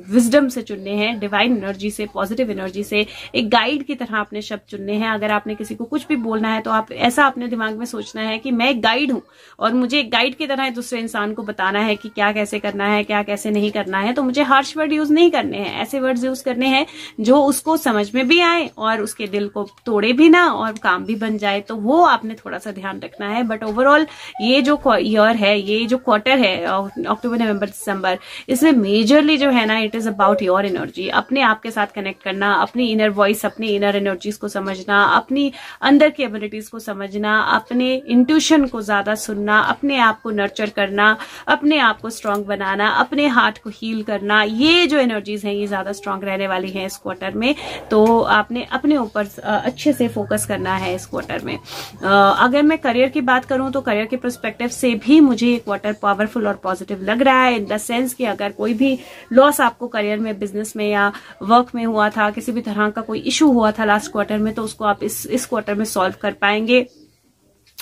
[SPEAKER 2] विजडम से चुनने हैं, डिवाइन एनर्जी से, पॉजिटिव पॉजिटिव एनर्जी से एक गाइड की तरह अपने शब्द चुनने हैं। अगर आपने किसी को कुछ भी बोलना है तो आप ऐसा अपने दिमाग में सोचना है कि मैं एक गाइड हूं और मुझे एक गाइड की तरह दूसरे इंसान को बताना है कि क्या कैसे करना है, क्या कैसे नहीं करना है। तो मुझे हार्श वर्ड यूज नहीं करने हैं, ऐसे वर्ड्स यूज करने हैं जो उसको समझ में भी आए और उसके दिल को तोड़े भी ना और काम भी बन जाए। तो वो आपने थोड़ा सा ध्यान रखना है। बट ओवरऑल ये जो ईयर है, ये जो क्वार्टर है अक्टूबर नवंबर दिसंबर, इसमें मेजरली जो है ना it is about your energy. अपने आप के साथ कनेक्ट करना, अपनी इनर वॉइस, अपनी इनर एनर्जीज को समझना, अपनी अंदर की एबिलिटीज को समझना, अपने इंट्यूशन को ज्यादा सुनना, अपने आप को नर्चर करना, अपने आप को स्ट्रांग बनाना, अपने हार्ट को हील करना। ये जो एनर्जीज हैं ये ज्यादा स्ट्रांग रहने वाली हैं इस क्वार्टर में। तो आपने अपने ऊपर अच्छे से फोकस करना है इस क्वार्टर में। अगर मैं करियर की बात करूं तो करियर के पर्सपेक्टिव से भी मुझे ये क्वार्टर पावरफुल और पॉजिटिव लग रहा है, इन द सेंस कि अगर कोई भी लॉस आपको करियर में, बिजनेस में या वर्क में हुआ था, किसी भी तरह का कोई इशू हुआ था लास्ट क्वार्टर में, तो उसको आप इस क्वार्टर में सॉल्व कर पाएंगे।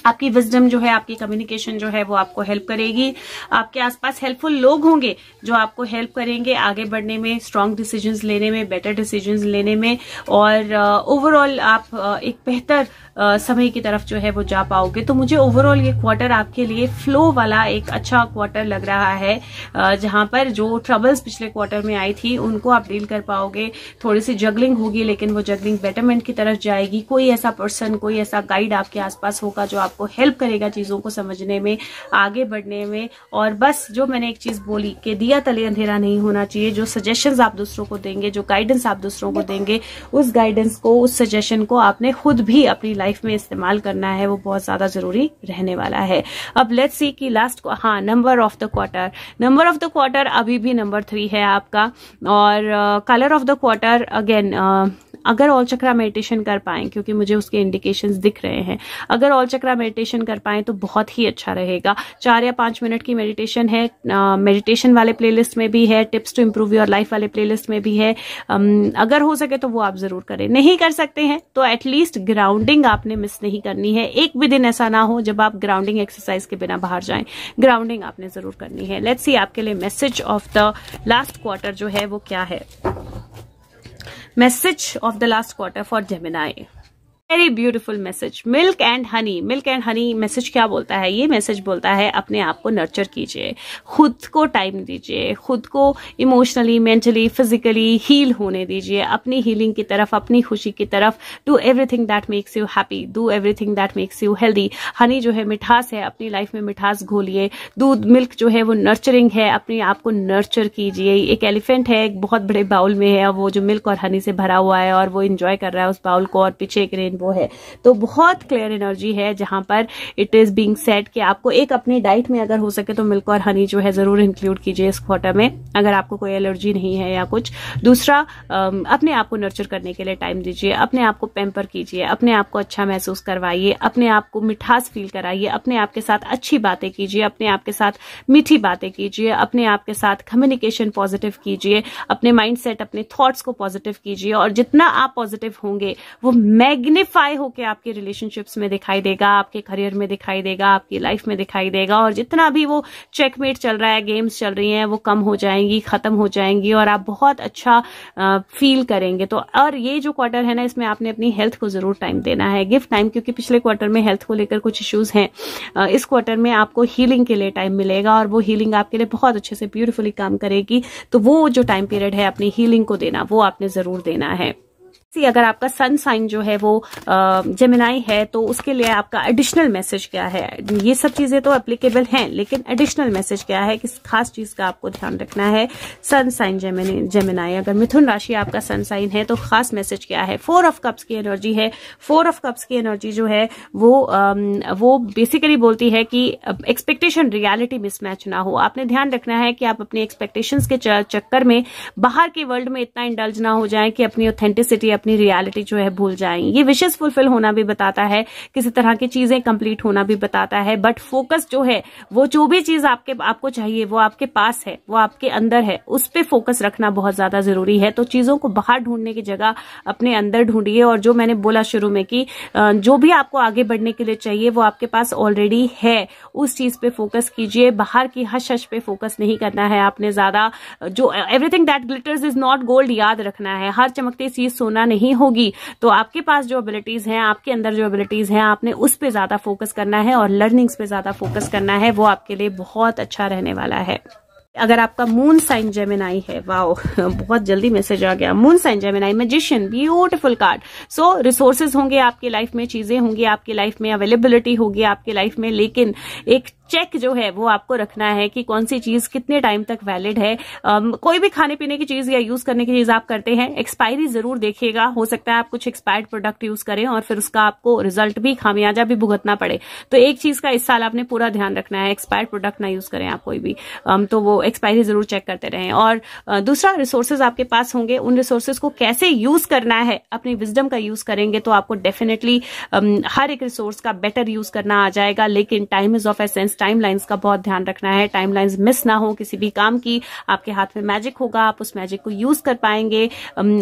[SPEAKER 2] आपकी विजडम जो है, आपकी कम्युनिकेशन जो है वो आपको हेल्प करेगी। आपके आसपास हेल्पफुल लोग होंगे जो आपको हेल्प करेंगे आगे बढ़ने में, स्ट्रांग डिसीजंस लेने में, बेटर डिसीजंस लेने में, और ओवरऑल आप एक बेहतर समय की तरफ जो है वो जा पाओगे। तो मुझे ओवरऑल ये क्वार्टर आपके लिए फ्लो वाला एक अच्छा क्वार्टर लग रहा है, जहां पर जो ट्रबल्स पिछले क्वार्टर में आई थी उनको आप डील कर पाओगे। थोड़ी सी जगलिंग होगी लेकिन वो जगलिंग बेटरमेंट की तरफ जाएगी। कोई ऐसा पर्सन, कोई ऐसा गाइड आपके आसपास होगा जो आपको हेल्प करेगा चीजों को समझने में, आगे बढ़ने में। और बस जो मैंने एक चीज बोली कि दिया तले अंधेरा नहीं होना चाहिए। जो सजेशंस आप दूसरों को देंगे, जो गाइडेंस आप दूसरों को देंगे, उस गाइडेंस को, उस सजेशन को आपने खुद भी अपनी लाइफ में इस्तेमाल करना है। वो बहुत ज्यादा जरूरी रहने वाला है। अब लेट्स सी कि लास्ट, हाँ, number of the quarter. Number of the quarter अभी भी नंबर 3 है आपका। और colour of the quarter again, अगर ऑल चक्रा मेडिटेशन कर पाएं, क्योंकि मुझे उसके इंडिकेशंस दिख रहे हैं, अगर ऑल चक्रा मेडिटेशन कर पाएं तो बहुत ही अच्छा रहेगा। 4 या 5 मिनट की मेडिटेशन है, मेडिटेशन वाले प्लेलिस्ट में भी है, tips to improve your life वाले प्लेलिस्ट में भी है। अगर हो सके तो वो आप जरूर करें। नहीं कर सकते हैं तो एटलीस्ट ग्राउंडिंग आपने मिस नहीं करनी है। एक भी दिन ऐसा ना हो जब आप ग्राउंडिंग एक्सरसाइज के बिना बाहर जाएं। ग्राउंडिंग आपने जरूर करनी है। लेट्स सी आपके लिए message of the last quarter जो है वो क्या है। Message of the last quarter for Gemini. Very beautiful message, milk and honey. Milk and honey message क्या बोलता है? ये मैसेज बोलता है अपने आप को नर्चर कीजिए, खुद को टाइम दीजिए, खुद को इमोशनली, मेंटली, फिजिकली हील होने दीजिए, अपनी हीलिंग की तरफ, अपनी खुशी की तरफ। Do everything that makes you happy, do everything that makes you healthy. Honey जो है मिठास है, अपनी लाइफ में मिठास घोलिए। दूध, मिल्क जो है वो नर्चरिंग है, अपने आप को नर्चर कीजिए। एक एलिफेंट है, एक बहुत बड़े बाउल में है, वो जो मिल्क और हनी से भरा हुआ है और वो इंजॉय कर रहा है उस बाउल को, और पीछे एक रेनबो है। तो बहुत क्लियर एनर्जी है जहां पर इट इज बीइंग सेड कि आपको एक अपनी डाइट में अगर हो सके तो मिल्क और हनी जो है जरूर इंक्लूड कीजिए इस क्वार्टर में, अगर आपको कोई एलर्जी नहीं है या कुछ। दूसरा, अपने आप को नर्चर करने के लिए टाइम दीजिए, अपने आप को पैम्पर कीजिए, अपने आप को अच्छा महसूस करवाइए, अपने आप को मिठास फील कराइए, अपने आप के साथ अच्छी बातें कीजिए, अपने आप के साथ मीठी बातें कीजिए, अपने आप के साथ कम्युनिकेशन पॉजिटिव कीजिए, अपने माइंडसेट, अपने थॉट्स को पॉजिटिव कीजिए। और जितना आप पॉजिटिव होंगे वो मैग्नीफाई होके आपके रिलेशनशिप्स में दिखाई देगा, आपके करियर में दिखाई देगा, आपकी लाइफ में दिखाई देगा। और जितना भी वो चेकमेट चल रहा है, गेम्स चल रही हैं, वो कम हो जाएंगी, खत्म हो जाएंगी और आप बहुत अच्छा फील करेंगे। तो और ये जो क्वार्टर है ना, इसमें आपने अपनी हेल्थ को जरूर टाइम देना है, गिव टाइम, क्योंकि पिछले क्वार्टर में हेल्थ को लेकर कुछ इश्यूज हैं। इस क्वार्टर में आपको हीलिंग के लिए टाइम मिलेगा और वो हीलिंग आपके लिए बहुत अच्छे से ब्यूटीफुली काम करेगी। तो वो जो टाइम पीरियड है अपनी हीलिंग को देना, वो आपने जरूर देना है। अगर आपका सन साइन जो है वो जेमिनाई है तो उसके लिए आपका एडिशनल मैसेज क्या है? ये सब चीजें तो एप्लीकेबल हैं, लेकिन एडिशनल मैसेज क्या है, किस खास चीज का आपको ध्यान रखना है? सन साइन जेमिनाई, अगर मिथुन राशि आपका सन साइन है तो खास मैसेज क्या है? 4 ऑफ कप्स की एनर्जी है। 4 ऑफ कप्स की एनर्जी जो है वो बेसिकली बोलती है कि एक्सपेक्टेशन रियलिटी मिसमैच ना हो। आपने ध्यान रखना है कि आप अपनी एक्सपेक्टेशंस के चक्कर में बाहर के वर्ल्ड में इतना इंडल्ज ना हो जाए कि अपनी ऑथेंटिसिटी, अपनी रियलिटी जो है भूल जाएं। ये विशेष फुलफिल होना भी बताता है, किसी तरह की चीजें कंप्लीट होना भी बताता है, बट फोकस जो है वो जो भी चीज आपको चाहिए वो आपके पास है, वो आपके अंदर है, उस पे फोकस रखना बहुत ज्यादा जरूरी है। तो चीजों को बाहर ढूंढने की जगह अपने अंदर ढूंढिए, और जो मैंने बोला शुरू में कि जो भी आपको आगे बढ़ने के लिए चाहिए वो आपके पास ऑलरेडी है, उस चीज पे फोकस कीजिए। बाहर की हश हश पे फोकस नहीं करना है आपने ज्यादा। जो everything that glitters is not gold याद रखना है, हर चमकती चीज सोना नहीं होगी। तो आपके पास जो एबिलिटीज हैं, आपके अंदर जो एबिलिटीज हैं, आपने उस पे ज्यादा फोकस करना है और लर्निंग्स पे ज्यादा फोकस करना है, वो आपके लिए बहुत अच्छा रहने वाला है। अगर आपका मून साइन जेमिनाई है, वाओ बहुत जल्दी मैसेज आ गया, moon sign Gemini, magician, beautiful card. So resources होंगे आपकी लाइफ में, चीजें होंगी आपकी लाइफ में, अवेलेबिलिटी होगी आपकी लाइफ में, लेकिन एक चेक जो है वो आपको रखना है कि कौन सी चीज कितने टाइम तक वैलिड है। कोई भी खाने पीने की चीज या यूज करने की चीज आप करते हैं, एक्सपायरी जरूर देखिएगा। हो सकता है आप कुछ एक्सपायर्ड प्रोडक्ट यूज करें और फिर उसका आपको रिजल्ट भी खामियाजा भी भुगतना पड़े। तो एक चीज का इस साल आपने पूरा ध्यान रखना है, एक्सपायर्ड प्रोडक्ट ना यूज करें आप कोई भी, तो वो एक्सपायरी जरूर चेक करते रहें। और दूसरा, रिसोर्सेज आपके पास होंगे, उन रिसोर्सेज को कैसे यूज करना है, अपनी विजडम का यूज करेंगे तो आपको डेफिनेटली हर एक रिसोर्स का बेटर यूज करना आ जाएगा। लेकिन time is of essence, timelines का बहुत ध्यान रखना है, टाइमलाइंस मिस ना हो किसी भी काम की। आपके हाथ में मैजिक होगा, आप उस मैजिक को यूज कर पाएंगे,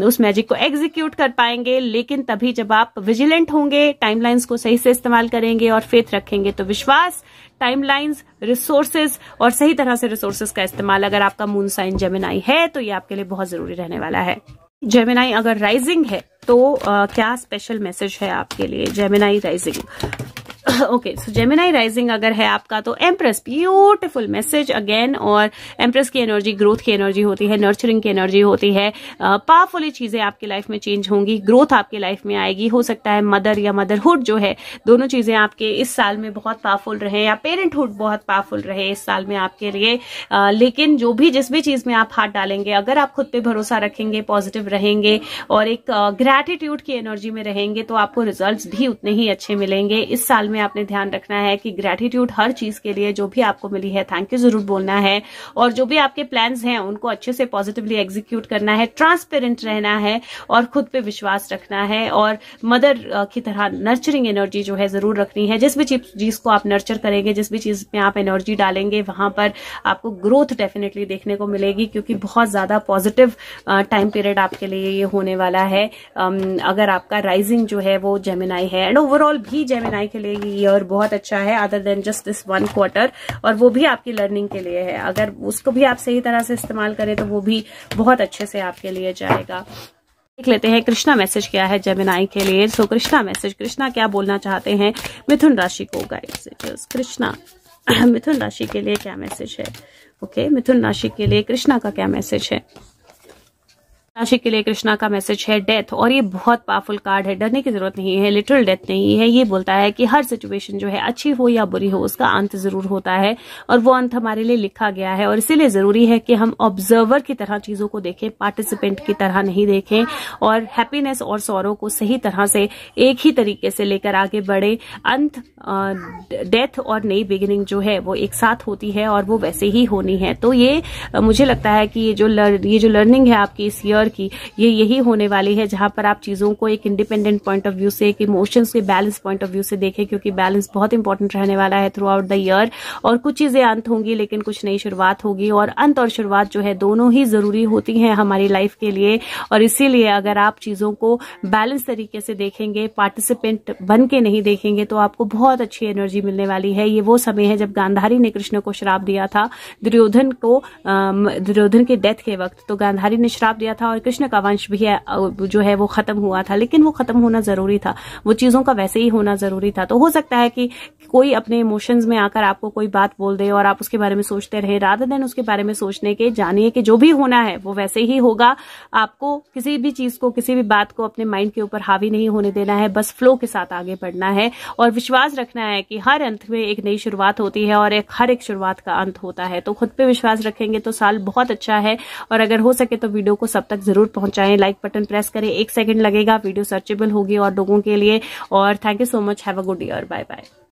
[SPEAKER 2] उस मैजिक को एग्जीक्यूट कर पाएंगे, लेकिन तभी जब आप विजिलेंट होंगे, टाइमलाइंस को सही से इस्तेमाल करेंगे और फेथ रखेंगे। तो विश्वास, टाइमलाइंस, रिसोर्सेज और सही तरह से रिसोर्सेज का इस्तेमाल अगर आपका मून साइन जेमिनाई है तो ये आपके लिए बहुत जरूरी रहने वाला है। जेमिनाई अगर राइजिंग है तो क्या स्पेशल मैसेज है आपके लिए? जेमिनाई राइजिंग, ओके, सो जेमिनाई राइजिंग अगर है आपका तो एम्प्रेस, ब्यूटीफुल मैसेज अगेन। और एम्प्रेस की एनर्जी ग्रोथ की एनर्जी होती है, नर्चरिंग की एनर्जी होती है। पावरफुली चीजें आपकी लाइफ में चेंज होंगी, ग्रोथ आपकी लाइफ में आएगी। हो सकता है मदर या मदरहुड जो है, दोनों चीजें आपके इस साल में बहुत पावरफुल रहे, या पेरेंटहुड बहुत पावरफुल रहे इस साल में आपके लिए। लेकिन जो भी जिस भी चीज में आप हाथ डालेंगे, अगर आप खुद पे भरोसा रखेंगे, पॉजिटिव रहेंगे और एक ग्रैटिट्यूड की एनर्जी में रहेंगे तो आपको रिजल्ट्स भी उतने ही अच्छे मिलेंगे। इस साल में आपने ध्यान रखना है कि ग्रैटिट्यूड हर चीज के लिए जो भी आपको मिली है थैंक यू जरूर बोलना है, और जो भी आपके प्लान्स हैं उनको अच्छे से पॉजिटिवली एग्जीक्यूट करना है, ट्रांसपेरेंट रहना है और खुद पे विश्वास रखना है। और मदर की तरह नर्चरिंग एनर्जी जो है जरूर रखनी है। जिस भी चीज को आप नर्चर करेंगे, जिस भी चीज में आप एनर्जी डालेंगे, वहां पर आपको ग्रोथ डेफिनेटली देखने को मिलेगी, क्योंकि बहुत ज्यादा पॉजिटिव टाइम पीरियड आपके लिए ये होने वाला है अगर आपका राइजिंग जो है वो जेमिनाई है। एंड ओवरऑल भी जेमिनाई के लिए ईयर बहुत अच्छा है, other than just this 1 quarter, और वो भी आपकी लर्निंग के लिए है। अगर उसको भी आप सही तरह से इस्तेमाल करें तो वो भी बहुत अच्छे से आपके लिए जाएगा। देख लेते हैं कृष्णा मैसेज क्या है जेमिनाई के लिए। सो कृष्णा मैसेज, कृष्णा क्या बोलना चाहते हैं मिथुन राशि को? गाइस कृष्णा मिथुन राशि के लिए क्या मैसेज है? ओके, मिथुन राशि के लिए कृष्णा का क्या मैसेज है? राशि के लिए कृष्णा का मैसेज है डेथ, और ये बहुत पावरफुल कार्ड है, डरने की जरूरत नहीं है, लिटरल डेथ नहीं है। ये बोलता है कि हर सिचुएशन जो है अच्छी हो या बुरी हो, उसका अंत जरूर होता है और वो अंत हमारे लिए लिखा गया है। और इसीलिए जरूरी है कि हम ऑब्जर्वर की तरह चीजों को देखें, पार्टिसिपेंट की तरह नहीं देखें, और हैप्पीनेस और सौरों को सही तरह से एक ही तरीके से लेकर आगे बढ़े। अंत, डेथ और नई बिगिनिंग जो है वो एक साथ होती है और वो वैसे ही होनी है। तो ये मुझे लगता है कि ये जो लर्निंग है आपकी इस ईयर की, ये यही होने वाली है, जहां पर आप चीजों को एक इंडिपेंडेंट पॉइंट ऑफ व्यू से, एक इमोशंस के बैलेंस पॉइंट ऑफ व्यू से देखें, क्योंकि बैलेंस बहुत इंपॉर्टेंट रहने वाला है थ्रू आउट द ईयर। और कुछ चीजें अंत होंगी लेकिन कुछ नई शुरुआत होगी, और अंत और शुरुआत जो है दोनों ही जरूरी होती हैं हमारी लाइफ के लिए। और इसीलिए अगर आप चीजों को बैलेंस तरीके से देखेंगे, पार्टिसिपेंट बन के नहीं देखेंगे, तो आपको बहुत अच्छी एनर्जी मिलने वाली है। ये वो समय है जब गांधारी ने कृष्ण को श्राप दिया था, दुर्योधन के डेथ के वक्त। तो गांधारी ने श्राप दिया था और कृष्ण का वंश भी है जो है वो खत्म हुआ था, लेकिन वो खत्म होना जरूरी था, वो चीजों का वैसे ही होना जरूरी था। तो हो सकता है कि कोई अपने इमोशंस में आकर आपको कोई बात बोल दे और आप उसके बारे में सोचते रहे, रादर देन उसके बारे में सोचने के, जानिए कि जो भी होना है वो वैसे ही होगा। आपको किसी भी चीज को, किसी भी बात को अपने माइंड के ऊपर हावी नहीं होने देना है, बस फ्लो के साथ आगे बढ़ना है और विश्वास रखना है कि हर अंत में एक नई शुरुआत होती है और हर एक शुरुआत का अंत होता है। तो खुद पे विश्वास रखेंगे तो साल बहुत अच्छा है। और अगर हो सके तो वीडियो को सब तक जरूर पहुंचाएं, लाइक बटन प्रेस करें, 1 सेकंड लगेगा, वीडियो सर्चेबल होगी और लोगों के लिए। और thank you so much, have a good year, bye bye.